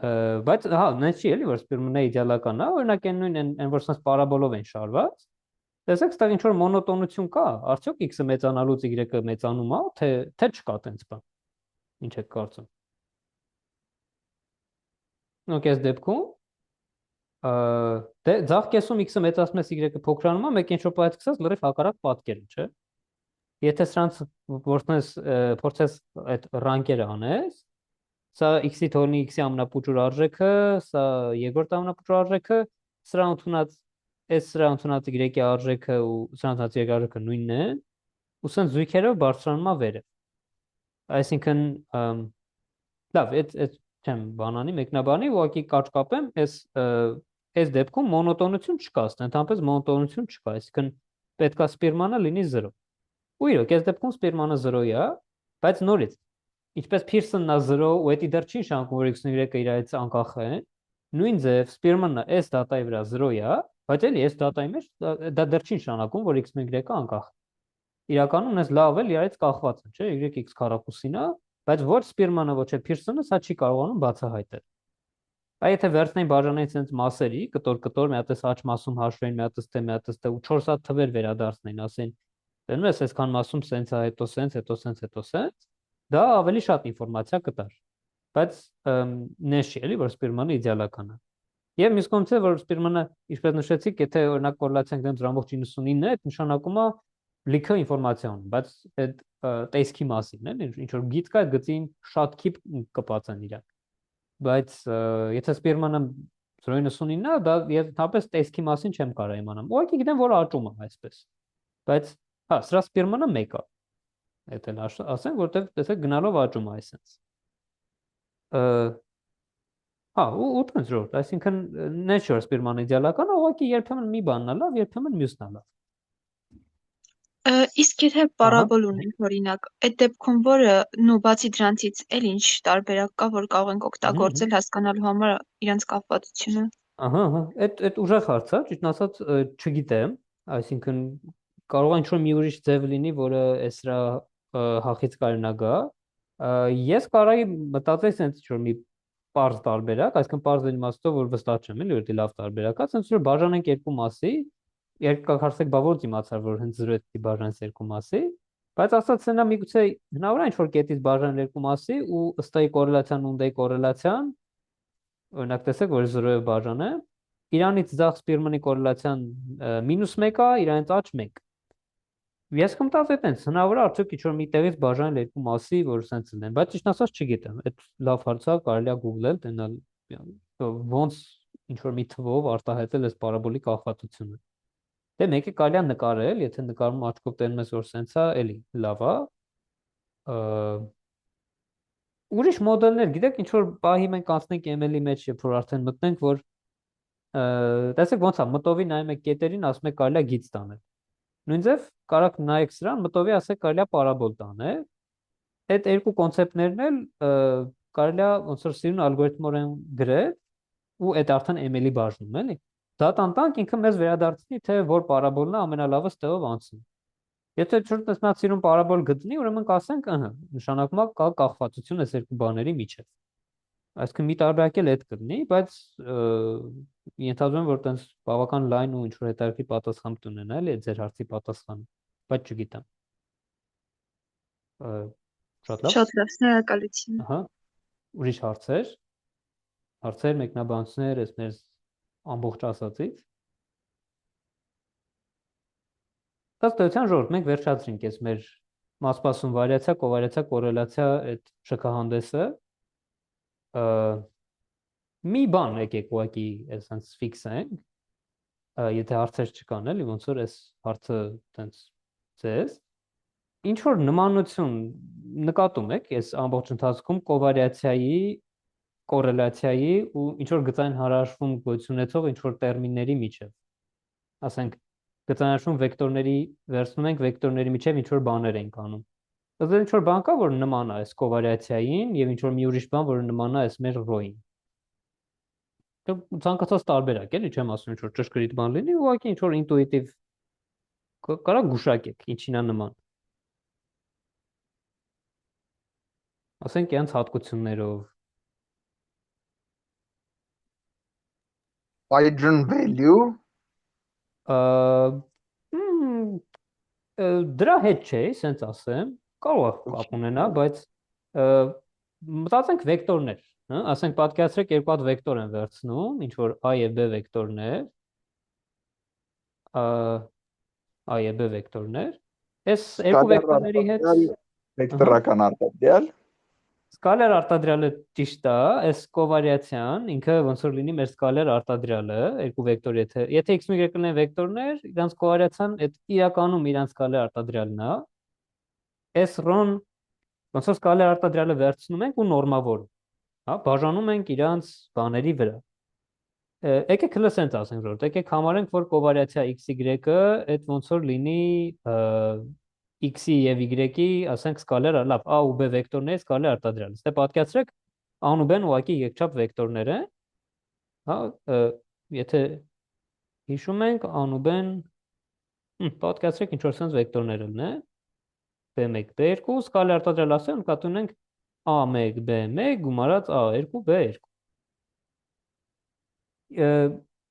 Բայց հա, նենց չի էլի, որ սպիրմանը իդեալական է, օրինակ այն նույն այն որ sense պարաբոլով են շարված։ Տեսեք, ստեղ ինչ որ մոնոտոնություն կա, արդյոք x-ը մեծանալուց y-ը մեծանում է, թե չկա տենց բան։ Ինչ եք կարծում։ Okay, այս դեպքում դե ձախ կեսում x-ը մեծացնում ես y-ը փոքրանում է, մեկ ինչ որ պայթ գցած լրիվ հակառակ պատկերը, չէ՞։ Եթե սրանց փորձես այդ ռանկերը անես, սա x-ի թողնի x-ի ամենապուճուր արժեքը, սա երկրորդ ամենապուճուր արժեքը, սրա ընդունած y-ի արժեքը ու սրա ընդունած y-ի արժեքը նույնն է, ու սենց զույգերով բարձրանում է վերև։ Այսինքն լավ, այդ չեմ բանանի, մեկնաբանի, ուղղակի կարճ կապեմ, այս դեպքում մոնոտոնություն չկա, ընդհանրապես մոնոտոնություն չկա, այսինքն պետքա սպիրմանը լինի 0։ Ու իրոք, այս դեպքում սպիրմանը 0 է, բայց նորից, ինչպես Pearson-ն է 0, ու դա դեռ չի նշանակում, որ x-ն ու y-ը իրարից անկախ են, նույն ձև սպիրմանը այս դատայի վրա 0 է, բայց էլի այս դատայի մեջ դա դեռ չի նշանակում, որ x-ն ու y-ը անկախ են։ Իրականում այս լավ էլ իրարից կախված է, չէ՞, y x քառակուսին է, բայց ոչ սպիրմանը, ոչ էլ Pearson-ը սա չի կարողանում բացահայտել։ Բայց եթե վերցնենք բաժանենք sense մասերի, կտոր, մի հատ աչ մասում հաշվեն, մի հատ ու 4 հատ թվեր վերադարձնեն, ասեն, դնում ես այսքան մասում sense-ա, հետո sense, դա ավելի շատ ինֆորմացիա կտար։ Բայց նես չի էլի, որ Սպիրմանը իդեալական է։ Եվ մյուս կողմից որ Սպիրմանը, ինչպես նշեցիք, եթե օրինակ կորելացիան դեմ 0.99 է, այդ նշանակում է լիքը ինֆորմացիա ունի, բայց այդ տեսքի մասին է, ինչ որ գիծ կա, այդ գծին շատ քիպ կպած են իրանք։ Բայց եթե Սպիրմանը 0.99 է, դա եթապես տեսքի մասին չեմ կարող իմանամ։ Ուղղակի գիտեմ, որ աճում է այսպես։ Բայց հա, սրա Սպիրմանը 1 է։ Այդ էլ ասենք, որտեվ տեսեք գնալով աճում է այսպես։ Հա, 8-րդ, այսինքն nature Սպիրմանը իդեալական է, ուղղակի երբեմն մի բանն է լավ, երբեմն մյուսն է լավ։ Իսկ եթե պարաբոլ ունենք օրինակ, այդ դեպքում որը բացի դրանցից էլ ինչ տարբերակ կա, որ կարող ենք օգտագործել հասկանալու համար իրենց կապվածությունը։ Ահա, այդ ուժեղ հարց է, ճիշտ ասած չգիտեմ, այսինքն կարող է ինչ-որ մի ուրիշ ձև լինի, որը էսրա հախից կարենա գա։ Ես կարայի մտածել sense ինչ-որ մի պարզ տարբերակ, այսինքն պարզ իմաստով որ վստահ չեմ, էլի որ դի լավ տարբերակ է, sense որ բաժանենք երկու մասի, երկու հարցեք բա որ իմացար որ հենց 0-ից բաժանես երկու մասի, բայց ասած սենա միգուցե հնարավոր է ինչ-որ կետից բաժանել երկու մասի ու ըստ այ կորելացիան ու դե կորելացիան, օրինակ տեսեք որ 0-ը բաժան է, իրանից ձախ Սպիրմանի կորելացիան -1 է, իրանից աճ 1։ Ես կմտածեմ այտենց, հնարավոր է արդյոք ինչ-որ մի տեղից բաժանել երկու մասի, որ սենց լինեն, բայց ճիշտ ասած չգիտեմ, այդ լավ հարց է, կարելի է Google-ել, տենալ ոնց ինչ-որ մի թվով արտահայտել այս պարաբոլի կախվածությունը։ Դե մեկը կարելի է նկարել, եթե նկարում աչքով տենում ես որ սենց է, էլի լավ է։ Ուրիշ մոդելներ, գիտեք, ինչ-որ պահի մենք անցնենք ML-ի մեջ, երբ որ արդեն մտնենք, որ տեսեք ոնց է, մտովի նայում եք կետերին, ասում եք կարելի է գիծ տանել։ Նույն ձև կարաք նայեք սրան, մտովի ասեք կարելի է պարաբոլ տանել։ Այդ երկու կոնցեպտներն էլ կարելի է ոնց որ սիրուն ալգորիթմորեն գրել ու այդ արդեն ML-ի բաժնում էլի։ Դա տանտանք ինքը մեզ վերադարձնի, թե որ պարաբոլն է ամենալավը ստեղով անցնի։ Եթե չորտես մի հատ սիրուն պարաբոլ գտնի, ուրեմն կասենք, նշանակում է կա կախվածություն այս երկու բաների միջև։ Այսինքն մի տարբերակ էլ այդ կլինի, բայց ենթադրում եմ, որ տենց բավական լայն ու ինչ-որ հետաքրքիր պատասխան կունենա, էլի այդ ձեր հարցի պատասխանը, բայց չգիտեմ։ Շատ լավ։ Շատ լավ, շնորհակալություն։ Ահա։ Ուրիշ հարցեր, մեկնաբանություններ, այս մեր ամբողջ ասածից։ Ըստ ժողովուրդ, մենք վերջացրինք այս մեր մասպասում վարիացիա, կովարիացիա, կորելացիա այդ շքահանդեսը։ Մի բան եկեք ուղղակի այսպես ֆիքսենք, եթե հարցեր չկան, էլի ոնց որ այս հարցը տենց ձեզ ինչ որ նմանություն նկատում եք այս ամբողջ ընթացքում կովարիացիայի, կորելացիայի ու ինչ որ գծային հարաշվում գոյություն ունեցող ինչ որ տերմինների միջև։ Ասենք գծային հարաշվում վեկտորների վերցնում ենք վեկտորների միջև ինչ որ բաներ ենք անում։ Ըստ ինչ որ բան կա, որ նման է այս կովարիացիային եւ ինչ որ մի ուրիշ բան, որը նման է այս մեր ռոյին։ Ցանկացած տարբերակ էլի, չեմ ասում ինչ որ ճշգրիտ բան լինի, ուղղակի ինչ որ ինտուիտիվ կարա գուշակեք, ինչին է նման։ Ասենք յանց հատկություններով Eigen value դրա հետ չէ, սենց ասեմ, կարող է կապ ունենա, բայց մտածենք վեկտորներ, հա, ասենք պատկերացրեք երկու հատ վեկտոր են վերցնում, ինչ որ a եւ b վեկտորներ, a եւ b վեկտորներ, այս երկու վեկտորների հետ վեկտորական արտադրյալ Սկալար արտադրյալը ճիշտ է, այս կովարիացիան ինքը ոնց որ լինի մեր սկալար արտադրյալը, երկու վեկտոր եթե x ու y կլինեն վեկտորներ, իրանց կովարիացիան այդ իրականում իրանց սկալար արտադրյալն է։ Այս ռոն ոնց որ սկալար արտադրյալը վերցնում ենք ու նորմավորում, հա, բաժանում ենք իրանց բաների վրա։ Եկեք հենց sense ասենք որ, եկեք համարենք որ կովարիացիա x-y-ը այդ ոնց որ լինի x-ի եւ y-ի, ասենք սկալար, լավ, a ու b վեկտորների սկալար արտադրյալ։ Ստե պատկերացրեք a-ն ու b-ն ուղղակի երկչափ վեկտորներ են։ Հա, եթե հիշում ենք a-ն ու b-ն պատկերացրեք ինչ որ sense վեկտորներ են, b1, b2, սկալար արտադրյալ ասեմ, նկատի ունենք a1, b1 գումարած a2, b2։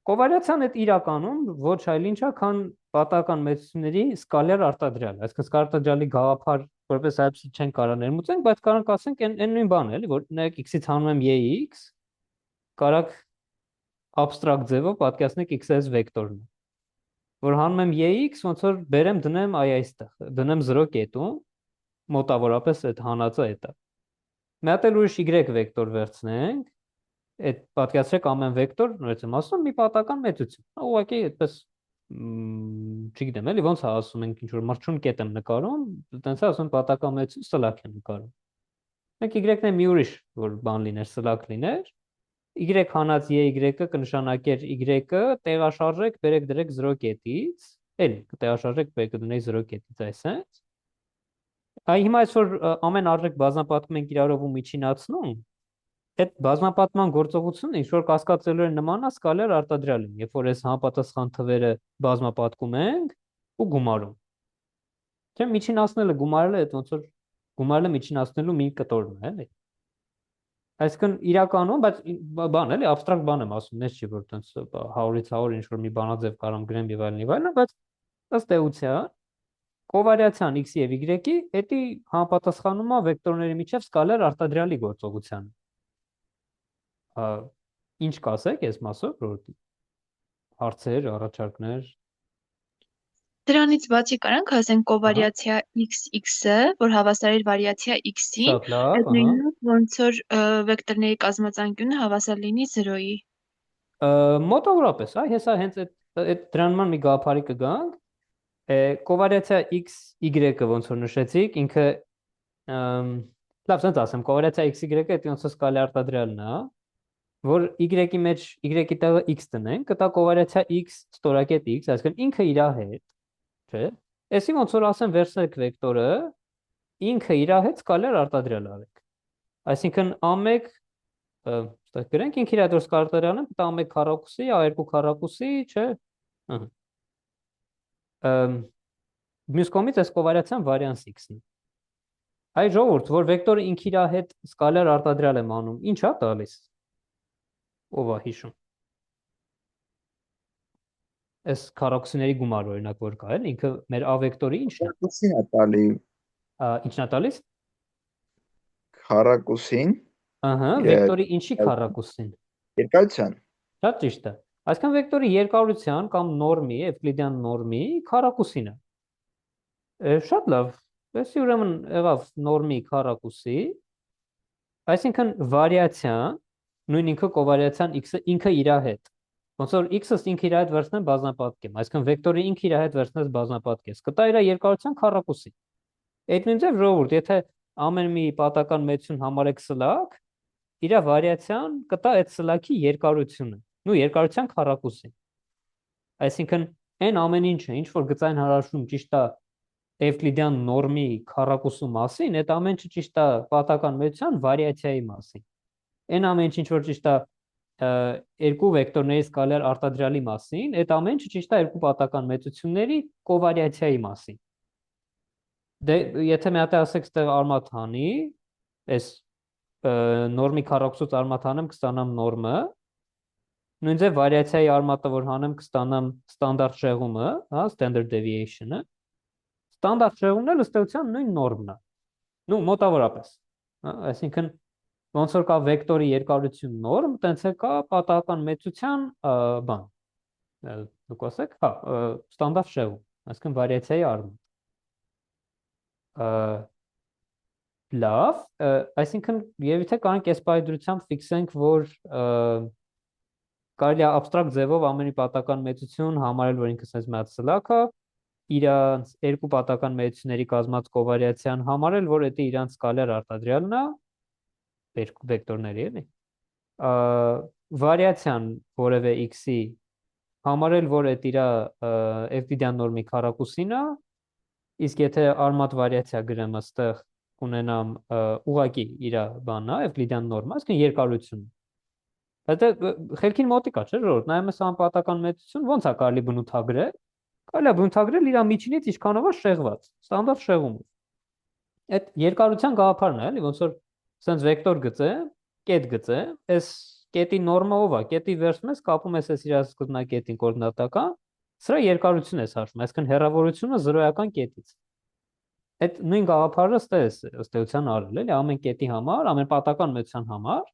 Կովարիացիան այդ իրականում ոչ այլ ինչ է, քան պատահական մեծությունների սկալար արտադրյալ։ Այսինքն սկալար արտադրյալի գաղափար որպես այդպես չեն կարող ներմուծենք, բայց կարող ասենք այն նույն բանն է, էլի, որ նայեք x-ից հանում եմ y(x), կարող abstract ձևով պատկերացնենք x-ը as վեկտորն է։ Որ հանում եմ y(x), ոնց որ բերեմ դնեմ այստեղ, դնեմ 0 կետում, մոտավորապես այդ հանածը է դա։ Մի հատ էլ ուրիշ y վեկտոր վերցնենք, այդ պատկերացրեք ամեն վեկտոր, նորից եմ ասում, մի պատական մեծություն։ Ուղղակի այդպես չգիտեմ, էլի ոնց է ասում ենք ինչ որ մրջուն կետ եմ նկարում, տենց է ասում պատական մեծություն սլաք եմ նկարում։ Մենք y-ն է մի ուրիշ որ բան լիներ, սլաք լիներ, y հանած y-ը կնշանակեր y-ը տեղաշարժեք, բերեք դրեք 0 կետից, էլի տեղաշարժեք, բերեք դնեք 0 կետից, այսպես։ Այ հիմա այսօր ամեն արժեք բազմապատկում ենք իրարով ու միջինացնում, այդ բազմապատման գործողությունը ինչ որ կասկածելու է նման է սկալար արտադրյալին, երբ որ այս համապատասխան թվերը բազմապատկում ենք ու գումարում։ Չէ՞ միջինացնելը գումարելը այդ ոնց որ գումարելը միջինացնելու մի կտորն է, էլի։ Այսինքն իրականում, բայց բան էլի abstract բան եմ ասում, ես չի որ տենց 100-ից 100 ինչ որ մի բանաձև կարամ գրեմ եւ այլն, բայց ըստ էության կովարիացիան x եւ y-ի էդի համապատասխանում է վեկտորների միջև սկալար արտադրյալի գործողությանը։ Ինչ կասեք այս մասով, որովհետեւ հարցեր, առաջարկներ։ Դրանից բացի կարանք ասենք կովարիացիա x(x)-ը, որ հավասար է վարիացիա x-ին, Շատ լավ, այդ նույնն ոնց որ վեկտորների կազմածանկյունը հավասար լինի 0-ի։ Մոտավորապես, հեսա հենց այդ դրանման մի գաղափարի կգանք։ Կովարիացիա x y-ը ոնց որ նշեցիք, ինքը լավ, ասենց ասեմ, կովարիացիա x y-ը դա ոնց որ սկալար արտադրյալն է, որ y-ի մեջ y-ի տեղը x տնենք, կտա կովարիացիա x ստորակետ x, այսինքն ինքը իր հետ, չէ՞։ Էսի ոնց որ ասեմ վերցնեք վեկտորը, ինքը իր հետ սկալար արտադրյալ արեք։ Այսինքն a1 ստեղ գրենք ինքը իր հետ որ սկալար արտադրյալն է, դա a1 քառակուսի, a2 քառակուսի, չէ՞։ Մյուս կողմից այս կովարիացիան վարիանս x-ն է։ Այ ժողովուրդ, որ վեկտորը ինքը իր հետ սկալար արտադրյալ եմ անում, ի՞նչ է տալիս։ Ով է հիշում։ Այս քառակուսիների գումարը օրինակ որ կա, ինքը մեր a վեկտորի ի՞նչն է։ Քառակուսին է տալի։ Ի՞նչն է տալիս։ Քառակուսին։ Վեկտորի ինչի քառակուսին։ Երկարության։ Շատ ճիշտ է։ Այսինքն վեկտորի երկարության կամ նորմի, էվկլիդյան նորմի քառակուսին է։ Շատ լավ։ Էսի ուրեմն եղավ նորմի քառակուսի, այսինքն վարիացիան նույն ինքը կովարիացիան x-ը ինքը իր հետ։ Ոնց որ x-ը ինքը իր հետ վերցնեմ բազմապատկեմ, այսինքն վեկտորի ինքը իր հետ վերցնես բազմապատկես, կտա իր երկարության քառակուսի։ Այդ նույն ձև ժողովուրդ, եթե ամեն մի պատական մեծություն համարեք սլաք, իր վարիացիան կտա այդ սլաքի երկարությունը, նույն երկարության քառակուսի։ Այսինքն այն ամեն ինչը, ինչ որ գծային հարաշում ճիշտ է էվկլիդյան նորմի քառակուսու մասին, այդ ամեն ինչը ճիշտ է պատական մեծության վարիացիայի մասին։ Այն ամեն ինչ որ ճիշտ է երկու վեկտորների սկալար արտադրյալի մասին, այդ ամեն ինչը ճիշտ է երկու պատական մեծությունների կովարիացիայի մասին։ Դե եթե մի հատ ասեք ստեղ արմատանի, այս նորմի քառակուսուց արմատ հանեմ, կստանամ նորմը, նույն ձև վարիացիայի արմատը որ հանեմ, կստանամ ստանդարտ շեղումը, հա, standard deviation-ը։ Ստանդարտ շեղումն էլ ըստ էության նույն նորմն է։ Նու մոտավորապես։ Այսինքն ոնց որ կա վեկտորի երկարություն նորմ, տենց է կա պատահական մեծության բան։ Դուք ասեք, հա, ստանդարտ շեղում, այսինքն վարիացիայի արմատ։ Լավ, այսինքն եւ եթե կարանք այս պայդրությամբ ֆիքսենք, որ կարելի է abstract ձևով ամենի պատական մեծություն համարել, որ ինքը sense մի հատ սլաք է, իրանց երկու պատական մեծությունների կազմած կովարիացիան համարել, որ դա իրանց սկալար արտադրյալն է, երկու վեկտորների էլի։ Վարիացիան որևէ x-ի համարել, որ դա իր էվկլիդյան նորմի քառակուսին է, իսկ եթե արմատ վարիացիա գրեմ այստեղ ունենամ ուղղակի իր բանն է, էվկլիդյան նորմը, այսինքն երկարությունը։ Դա խելքին մոտիկ է, չէ՞, ժողովուրդ, նայում ես անպատական մեծություն, ոնց է կարելի բնութագրել։ Կարելի է բնութագրել իր միջինից ինչքանով է շեղված, ստանդարտ շեղումով։ Այդ երկարության գաղափարն է, էլի, ոնց որ սենց վեկտոր գծեմ, կետ գծեմ, այս կետի նորմա ով է, կետի վերցում ես, կապում ես այս իր սկզբնակետին կոորդինատական, սրա երկարություն ես հաշվում, այսինքն հեռավորությունը 0-ական կետից։ Այդ նույն գաղափարը ըստ էության արել, էլի ամեն կետի համար, ամեն պատական մեծության համար,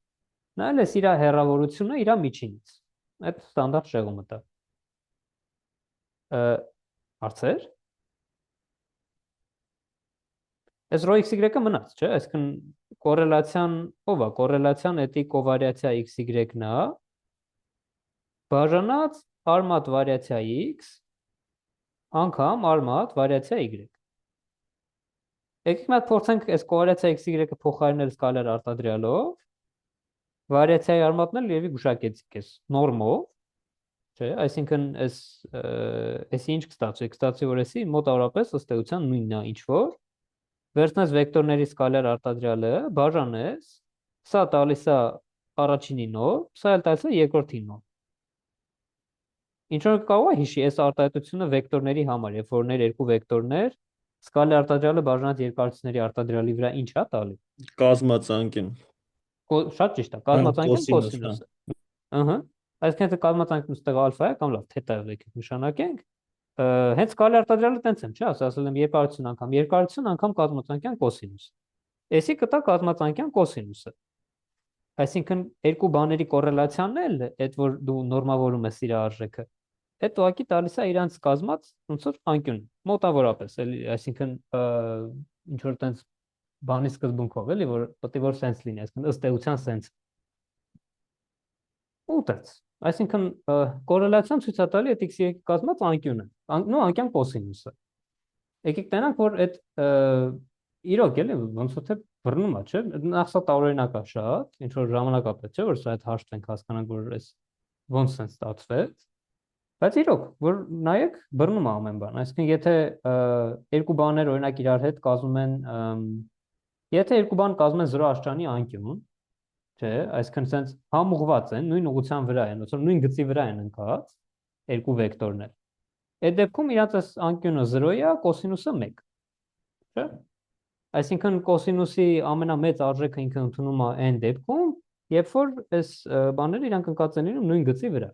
նայել ես իր հեռավորությունը իր միջինից։ Այդ ստանդարտ շեղումը դա։ Հարցեր։ Այս ρ x-y-ը մնաց, չէ՞, այսինքն կորելացիան ով է, կորելացիան էդի կովարիացիա x-y-ն է, բաժանած արմատ վարիացիա x անգամ արմատ վարիացիա y։ Եկեք մի հատ փորձենք այս կովարիացիա x-y-ը փոխարինել սկալար արտադրյալով, վարիացիայի արմատն էլ երևի գուշակեցիք էս նորմով, չէ, այսինքն էսի ինչ կստացվի, կստացվի որ էսի մոտավորապես ըստ էության նույնն է ինչ որ, վերցնես վեկտորների սկալար արտադրյալը, բաժանես, սա տալիս է առաջինի նոր, սա էլ տալիս է երկրորդի նոր։ Ինչ որ կարող է հիշի այս արտահայտությունը վեկտորների համար, երբ որ ներ երկու վեկտորներ, սկալար արտադրյալը բաժանած երկարությունների արտադրյալի վրա ինչ է տալի։ Կազմածանկյուն։ Շատ ճիշտ է, կազմածանկյուն կոսինուսը։ Ահա։ Այսինքն դա կազմածանկյուն ստեղ ալֆա է կամ լավ թետա է եկեք նշանակենք։ Հենց սկալար արտադրյալը տենց եմ, չէ՞, ասել եմ երկարություն անգամ կազմածանկյան կոսինուս։ Էսի կտա կազմածանկյան կոսինուսը։ Այսինքն երկու բաների կոռելացիան էլ այդ որ դու նորմավորում ես իր արժեքը, այդ ուղղակի տալիս է իրանց կազմած ոնց որ անկյուն, մոտավորապես, էլի, այսինքն ինչ որ տենց բանի սկզբունքով, էլի, որ պետք է որ սենս լինի, այսինքն ըստ էության սենս։ Ուտեց։ Այսինքն կոռելացիան ցույց է տալի այդ x-ի կազմած անկյունը, նո անկյան կոսինուսը։ Եկեք տենանք որ այդ իրոք էլի ոնց որ թե բռնում է, չէ՞, նախ սա տարօրինակ է շատ, ինչ որ ժամանակ ապա, չէ՞, որ սա այդ հաշվենք հասկանանք որ այս ոնց sense ստացվեց, բայց իրոք որ նայեք բռնում է ամեն բան, այսինքն եթե երկու բաներ օրինակ իրար հետ կազմում են եթե երկու բան կազմում են 0 աշճանի անկյուն, չէ, այսինքն sense համուղված են, նույն ուղղության վրա են, ոնց որ նույն գծի վրա են ընկած երկու վեկտորներ։ Այդ դեպքում իրաց այս անկյունը 0 է, կոսինուսը 1, չէ՞։ Այսինքն կոսինուսի ամենամեծ արժեքը ինքը ընդունում է n դեպքում, երբ որ այս բաները իրանք ընկած են լինում նույն գծի վրա։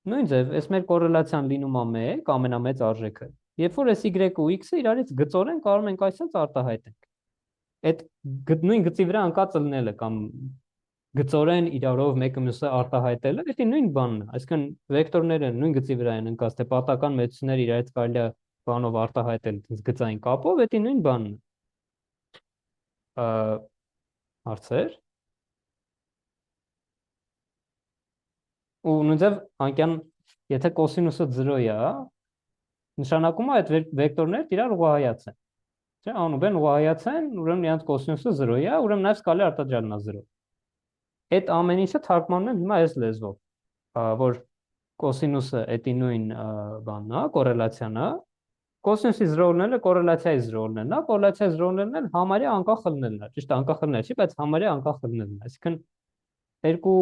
Նույն ձև, այս մեր կոռելացիան լինում է 1, ամենամեծ արժեքը։ Երբ որ այս y-ը ու x-ը իրարից գծորեն կարող ենք այսպես արտահայտենք։ Այդ նույն գծի վրա ընկած լինելը կամ գծորեն իրարով մեկը մյուսը արտահայտելը, դա նույն բանն է։ Այսինքն վեկտորները նույն գծի վրա են ընկած, թե պատական մեծությունները իրարից կարելի է բանով արտահայտել գծային կապով, դա նույն բանն է։ Հարցեր։ Ու նույնպես անկյան, եթե կոսինուսը 0 է, նշանակում է այդ վեկտորները իրար ուղղահայաց են։ Չէ, անուբեն ուղղահայաց են, ուրեմն իրանց կոսինուսը 0 է, ուրեմն նաև սկալի արտադրյալն է 0։ Այդ ամեն ինչը թարգմանում եմ հիմա այս լեզվով, որ կոսինուսը էդի նույն բանն է, կոռելացիան է, կոսինուսի 0 լինելը կոռելացիայի 0 լինելն է, կոռելացիայի 0 լինելն համարյա անկախ լինելն է, ճիշտ է, անկախ լինել չի, բայց համարյա անկախ լինելն է, այսինքն երկու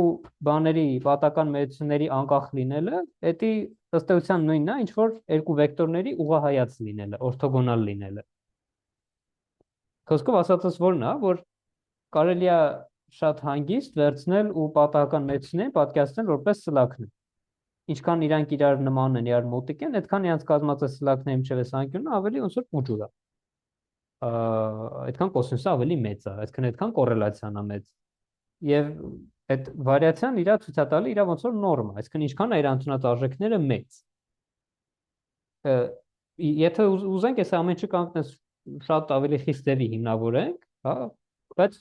բաների պատական մեծությունների անկախ լինելը, դա ըստ էության նույնն է, ինչ որ երկու վեկտորների ուղղահայաց լինելը, օրթոգոնալ լինելը։ Խոսքով ասածս որն է, որ կարելի է շատ հանգիստ վերցնել ու պատահական մեծություններին պատկերացնել որպես սլաքներ։ Ինչքան իրանք իրար նման են, իրար մոտիկ են, այդքան իրանք կազմած է սլաքների միջև այս անկյունը ավելի ոնց որ ուժուր է։ Այդքան կոսինուսը ավելի մեծ է, այսինքն այդքան կոռելացիան է մեծ։ Եվ այդ վարիացիան իրա ցույց է տալի իրա ոնց որ նորմա, այսինքն ինչքան է իր ընդունած արժեքները մեծ։ Եթե ուզենք այս ամեն ինչը կանգնես շատ ավելի խիստ ձևի հիմնավորենք, հա, բայց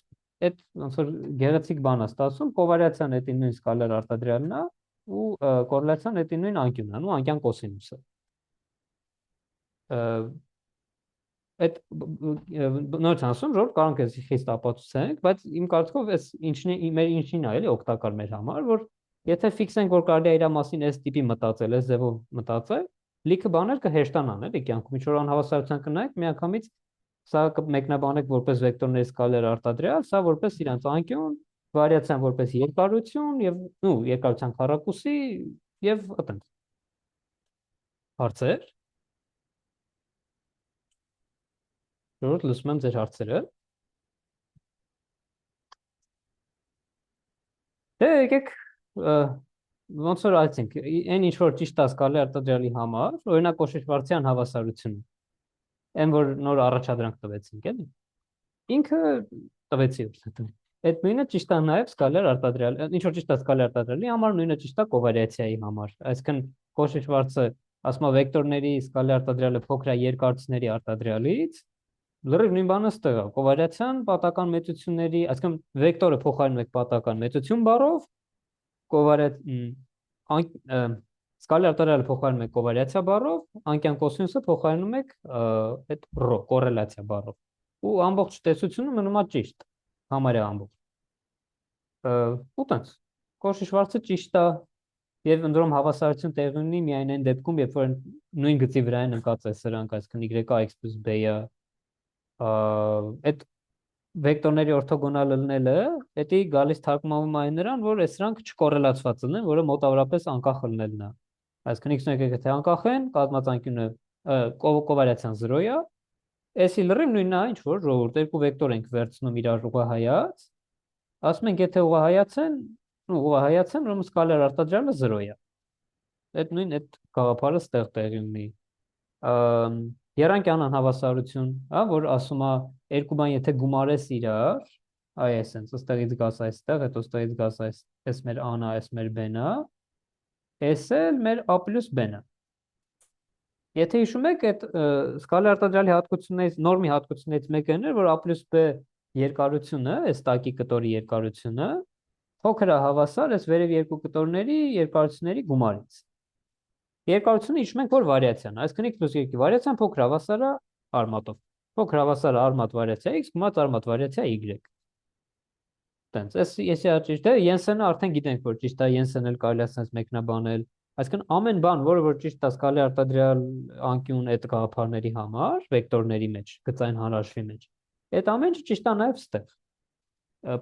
այդ ոնց որ գեղեցիկ բան է ստացվում, կովարիացիան էդի նույն սկալար արտադրյալն է ու կոռելացիան էդի նույն անկյունն է, ու անկյան կոսինուսը։ Այդ նորից ասում, որ կարող ենք խիստ ապացուցենք, բայց իմ կարծիքով այս ինչին է էլի օգտակար մեր համար, որ եթե ֆիքսենք, որ կարելի է իր մասին այս տիպի մտածել, այս ձևով մտածել, լիքը բաներ կհեշտանան, էլի կյանքում ինչ որ անհավասարության կնայեք, միանգամից սա կմեկնաբանեք որպես վեկտորների սկալար արտադրյալ, սա որպես իրանց անկյուն, վարիացիան որպես երկարություն եւ երկարության քառակուսի եւ այդպես։ Հարցեր։ Ժողովուրդ, լսում եմ ձեր հարցերը։ Դե եկեք ոնց որ ասենք, այն ինչ որ ճիշտ է զգալի արտադրյալի համար, օրինակ Կոշիշվարցյան հավասարությունը, այն որ նոր առաջադրանք տվեցինք, էլի։ Ինքը տվեցի ուսուցիչ։ Այդ նույնը ճիշտ է նաև սկալար արտադրյալ, ինչ որ ճիշտ է սկալար արտադրյալի համար, նույնը ճիշտ է կովարիացիայի համար։ Այսինքն Կոշիշվարցը ասում է վեկտորների սկալար արտադրյալը փոքր է երկարությունների արտադրյալից, լրիվ նույն բանը ստեղ է։ Կովարիացիան պատական մեծությունների, այսինքն վեկտորը փոխարինում եք պատական մեծություն բառով, սկալար արտադրյալը փոխարինում եք կովարիացիա բառով, անկյան կոսինուսը փոխարինում եք այդ ռո կոռելացիա բառով։ Ու ամբողջ տեսությունը մնում է ճիշտ, համարյա ամբողջ։ Ու տենց, Կոշիշվարցը ճիշտ է, եւ ընդրոմ հավասարություն տեղի ունի միայն այն դեպքում, երբ որ նույն գծի վրա են ընկած սրանք, այսինքն y(x + b)-ը, այդ վեկտորների օրթոգոնալ լինելը, դա գալիս թարգմանվում այն նրան, որ սրանք չկոռելացված լինեն, որը մոտավորապես անկախ լինելն է։ Այսինքն x-ն եկեք եթե անկախ են, կազմած անկյունը կովարիացիան 0 է, էսի լրիվ նույնն է, ինչ որ ժողովուրդ երկու վեկտոր ենք վերցնում իրար ուղղահայաց, ասում ենք եթե ուղղահայաց են, ուրեմն սկալար արտադրյալը 0 է։ Այդ նույն այդ գաղափարը ստեղ տեղի ունի։ Եռանկյան անհավասարություն, հա, որ ասում է երկու բան եթե գումարես իրար, այ էսենց, ըստեղից գաս այստեղ, հետո ըստեղից գաս այս մեր a-ն է, այս մեր b-ն է, այս էլ մեր a + b-ն է։ Եթե հիշում եք, այդ սկալար արտադրյալի հատկություններից, նորմի հատկություններից մեկը էր, որ a + b երկարությունը, այս տակի կտորի երկարությունը, փոքր է հավասար այս վերև երկու կտորների երկարությունների գումարից։ Երկարությունը հիշում ենք, որ վարիացիան, այսինքն x + y-ի վարիացիան փոքր հավասար է արմատով։ Փոքր հավասար է արմատ վարիացիա x գումարած արմատ վարիացիա y։ Տենց, էսի ճիշտ է, Յենսենը արդեն գիտենք, որ ճիշտ է, Յենսենը էլ կարելի է ասած մեկնաբանել։ Այսինքն ամեն բան, որը որ ճիշտ է սկալի արտադրյալ անկյուն այդ գաղափարների համար, վեկտորների մեջ, գծային հանրաշվի մեջ, այդ ամենը ճիշտ է նաև ստեղ։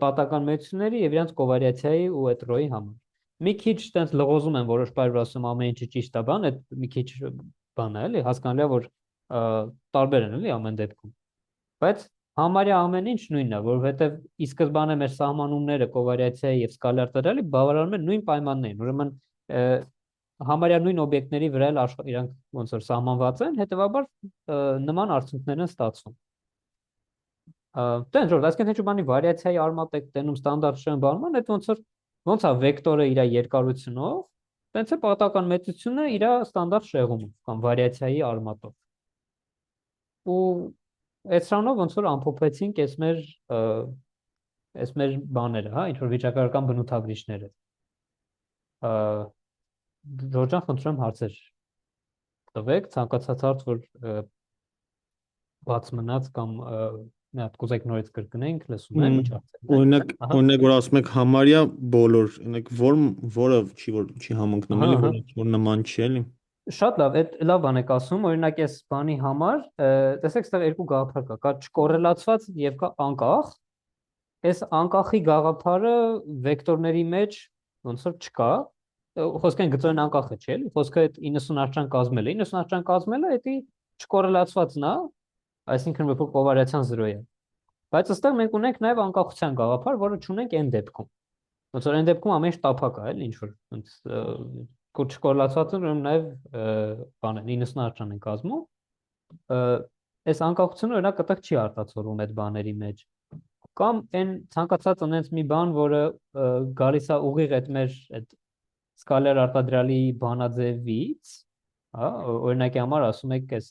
Պատական մեծությունների եւ իրանց կովարիացիայի ու այդ ռոյի համար։ Մի քիչ տենց լղոզում են որոշ բայր ասում ամեն ինչը ճիշտ է բան, այդ մի քիչ բան է, էլի, հասկանալի է, որ տարբեր են, էլի, ամեն դեպքում։ Բայց համարյա ամեն ինչ նույնն է, որովհետև ի սկզբանե մեր սահմանումները կովարիացիայի եւ սկալար արտադրյալի բավարարում են նույն պայմաններին, ուրեմն համարյա նույն օբյեկտների վրա էլ իրանք ոնց որ սահմանված են, հետեւաբար նման արդյունքներ են ստացվում։ Տենց որ, այսինքն ինչ բանի վարիացիայի արմատ եք տենում ստանդարտ շրջանաբանման, այդ ոնց է վեկտորը իր երկարությունով, տենց է պատական մեծությունը իր ստանդարտ շեղումով կամ վարիացիայի արմատով։ Ու այդ սրանով ոնց որ ամփոփեցինք այս մեր բաները, հա, ինչ որ վիճակագրական բնութագրիչները։ Ժորժան, խնդրում եմ հարցեր տվեք, ցանկացած հարց, որ բաց մնաց կամ մի հատ կուզեք նորից կրկնենք, լսում եմ, ինչ հարցեր։ Օրինակ որ ասում եք համարյա բոլոր, օրինակ որը չի համընկնում, էլի, որ նման չի, էլի։ Շատ լավ, այդ լավ բան եք ասում, օրինակ այս բանի համար, տեսեք, այստեղ երկու գաղափար կա չկոռելացված եւ կա անկախ։ Այս անկախի գաղափարը վեկտորների մեջ ոնց որ չկա, խոսքը գծորեն անկախ է, չէ՞, խոսքը այդ 90 արշան կազմելը, 90 արշան կազմելը դա չկոռելացվածն է, այսինքն որ կովարիացիան 0 է։ Բայց այստեղ մենք ունենք նաև անկախության գաղափար, որը չունենք այն դեպքում։ Ոնց որ այն դեպքում ամեն ինչ տափակ է, էլի, ինչ որ չկոռելացված ուրեմն նաև բան է 90 արշան են կազմում։ Այս անկախությունը օրինակ այդտեղ չի արտացոլվում այդ բաների մեջ։ Կամ այն ցանկացած ունենց մի բան, որը գալիս է ուղիղ այդ մեր այդ սկալար արտադրյալի բանաձևից, հա, օրինակի համար ասում եք այս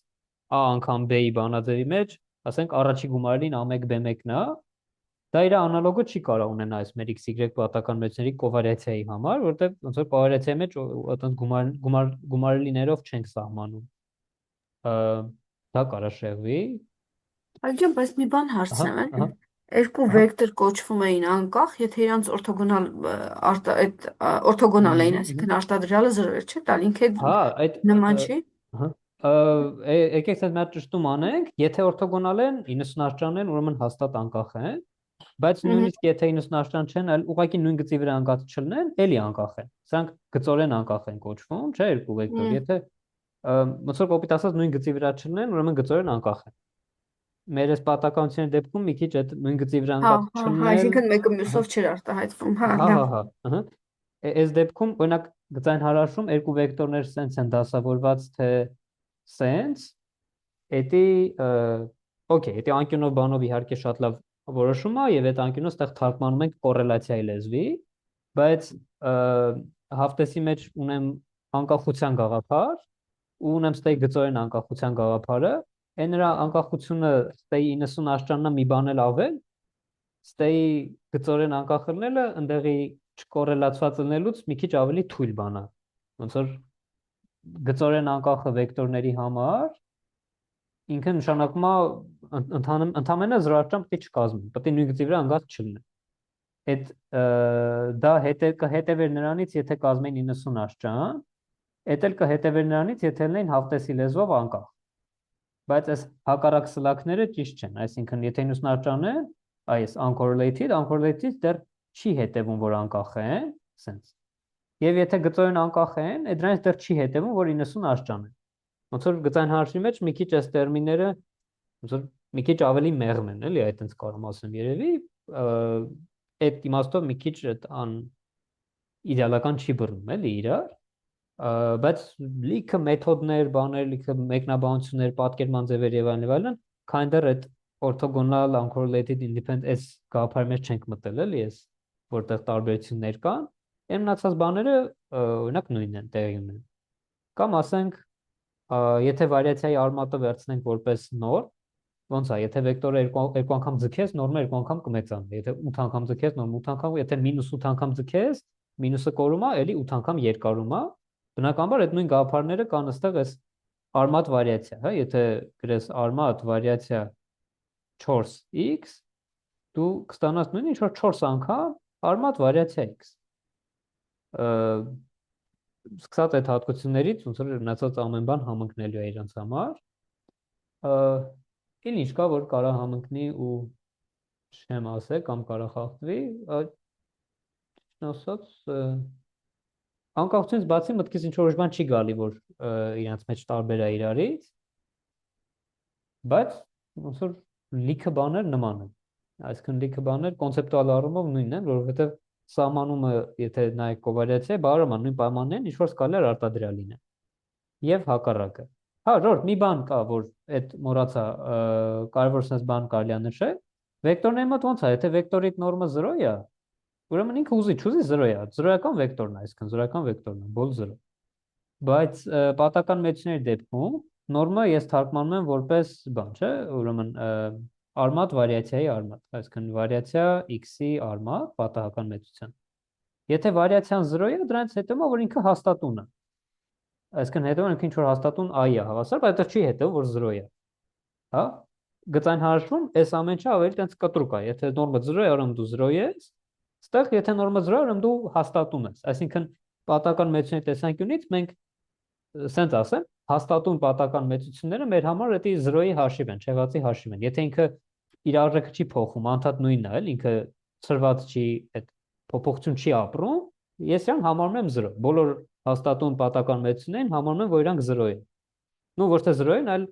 a անգամ b-ի բանաձևի մեջ, ասենք առաջի գումարելին a1 b1-ն է, դա իր անալոգը չի կարող ունենա այս մեր x-y պատական մեծների կովարիացիայի համար, որտեղ ոնց որ կովարիացիայի մեջ այդպես գումարելիներով չենք սահմանում։ Դա կարա շեղվի։ Այո, բայց մի բան հարցնեմ, երկու վեկտոր կոչվում էին անկախ, եթե իրանց օրթոգոնալ էին, այսինքն արտադրյալը 0 էր, չէ՞, տալ ինքը նման չի։ Եկեք այդ ճշտում անենք, եթե օրթոգոնալ են 90 արշան են, ուրեմն հաստատ անկախ են, բայց նույնիսկ եթե 90 արշան չեն, այլ ուղղակի նույն գծի վրա ընկած չլինեն, էլի անկախ են։ Սրանք գծորեն անկախ են կոչվում, չէ՞, երկու վեկտոր, եթե ոնց որ կոպիտ ասած նույն գծի վրա չլինեն, ուրեմն գծորեն անկախ են։ մեր այս պատականության դեպքում մի քիչ այդ նույն գծի վրա Հա, ընկած հա, չլնել, այսինքն մեկը մյուսով չէր արտահայտվում, հա, հա, լավ։ հա, հա, այս դեպքում օրինակ գծային հարաշում երկու վեկտորներ սենց են դասավորված, թե սենց, էդի, օքեյ, էդի անկյունով բանով իհարկե շատ լավ որոշում է, եւ այդ անկյունը ստեղ թարգմանում ենք կորելացիայի լեզվի, բայց հաղթեսի մեջ ունեմ անկախության գաղափար, ու ունեմ ստեյ գծորեն անկախության գաղափարը, այն նրա անկախությունը ստեյ 90 աշճաննա մի բան էլ ավել, ստեյ գծորեն անկախ ելնելը ընդեղի չկորելացված ելնելուց մի քիչ ավելի թույլ բան է, ոնց որ գծորեն անկախը վեկտորների համար ինքը նշանակում է ընդամենը 0 աշճան պետք է չկազմի, պետք է նույն գծի վրա ընկած չլինի։ Այդ դա կհետևեր նրանից, եթե կազմեն 90 աշճան, այդ էլ կհետևեր նրանից, եթե լինեն հաղթեսի լեզվով անկախ։ Բայց այս հակառակ սլաքները ճիշտ չեն, այսինքն եթե 90 աշճան է, այս uncorrelated դեռ չի հետևում, որ անկախ են, սենց։ Եվ եթե գծորեն անկախ են, դրանից դեռ չի հետևում, որ 90 աշճան է։ Ոնց որ գծային հարցի մեջ մի քիչ այս տերմինները ոնց որ մի քիչ ավելի մեղմ են, էլի, այդտենց կարող ասեմ երևի, այդ իմաստով մի քիչ իդեալական չի բռնում, էլի իրար, բայց լիքը մեթոդներ, բաներ, լիքը մեկնաբանություններ, պատկերման ձևեր եւ այլն, kind-of այդ orthogonal uncorrelated independent այս գաղափարի մեջ չենք մտել, էլի, այս որտեղ տարբերություններ կան, այն մնացած բաները օրինակ նույնն են, տեղի ունեն։ Կամ ասենք, եթե վարիացիայի արմատը վերցնենք որպես նոր, ոնց է, եթե վեկտորը երկու անգամ ձգես, նորմը երկու անգամ կմեծանա, եթե 8 անգամ ձգես, նորմը 8 անգամ, եթե -8 անգամ ձգես, մինուսը կորում է, էլի 8 անգամ երկարում է, բնականաբար այդ նույն գաղափարները կան այստեղ այս արմատ վարիացիա, հա, եթե գրես արմատ վարիացիա 4x, դու կստանաս նույն ինչ որ 4 անգամ արմատ վարիացիա x։ Սկսած այդ հատկություններից, ոնց որ մնացած ամեն բան համընկնելու է իրենց համար, ինչ կա, որ կարա համընկնի ու չեմ ասել, կամ կարա խախտվի, ասած, անկախությունից բացի մտքից ինչ որ բան չի գալի, որ իրենց մեջ տարբեր է իրարից, բայց ոնց որ լիքը բաներ նման են, այսինքն լիքը բաներ կոնցեպտուալ առումով նույնն են, որովհետև սահմանումը, եթե նայեք կովարիացիա, բարոմա նույն պայմաններն ինչ որ սկալար արտադրյալ լինեն։ Եվ հակառակը։ Հա, ժորդ, մի բան կա, որ այդ մոռացա, կարևոր sense բան կարելի է նշել։ Վեկտորների մոտ ոնց է, եթե վեկտորի նորմը 0 է, ուրեմն ինքը ուզի 0 է, զրոյական վեկտորն է, այսինքն զրոյական վեկտորն է, բոլ 0։ Բայց պատական մեծությունների դեպքում նորմը ես թարգմանում եմ որպես բան, չէ, ուրեմն արմատ վարիացիայի արմատ, այսինքն վարիացիա x-ի արմատ պատահական մեծության։ Եթե վարիացիան 0 է, դրանից հետևում է, որ ինքը հաստատուն է։ Այսինքն հետևում ինքը ինչ որ հաստատուն i է հավասար, բայց այդտեղ չի հետևում, որ 0 է։ Հա? Գծային հարցում այս ամեն ինչը ավելի տենց կտրուկ է։ Եթե նորմը 0 է, ուրեմն դու 0 ես։ Այստեղ եթե նորմը 0 է, ուրեմն դու հաստատուն ես։ Այսինքն պատական մեծությունների տեսանկյունից մենք սենց ասեմ, հաստատուն պատական մեծությունները մեր համար դա 0-ի հաշիվ են, չեղածի հաշիվ են։ Եթե ինքը իր արժեքը չի փոխում, անդադ նույնն է, ինքը ծրված չի, այդ փոփոխություն չի ապրում, ես իրան համարում եմ 0։ Բոլոր հաստատուն պատական մեծություններին համարում եմ, որ իրանք 0 են։ Նու ոչ թե 0 են, այլ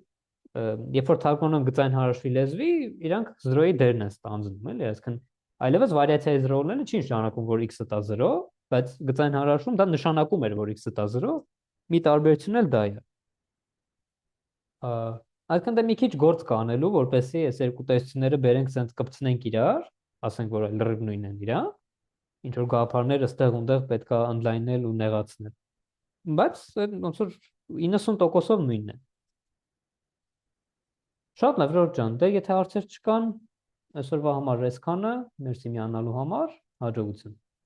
երբ որ թարգմանում գծային հարաշվի լեզվի, իրանք 0-ի դերն են ստանձնում, էլի, այսինքն այլևս վարիացիայի 0 լինելը չի նշանակում, որ x-ը տա 0, բայց գծային հարաշվում դա նշանակում էր, որ x-ը տա 0, մի տարբերություն էլ դա է։ Այսինքն դա մի քիչ գործ կա անելու, որպեսզի այս երկու տեսությունները բերենք սենց կպցնենք իրար, ասենք որ լրիվ նույնն են իրա, ինչ որ գաղափարներ ըստեղ-ունդեղ պետք է ընդլայնել ու նեղացնել։ Բայց ոնց որ 90%-ով նույնն է։ Շատ լավ, Ժորժ ջան, դե եթե հարցեր չկան, այսօրվա համար այսքանը, մերսի միանալու համար, հաջողություն։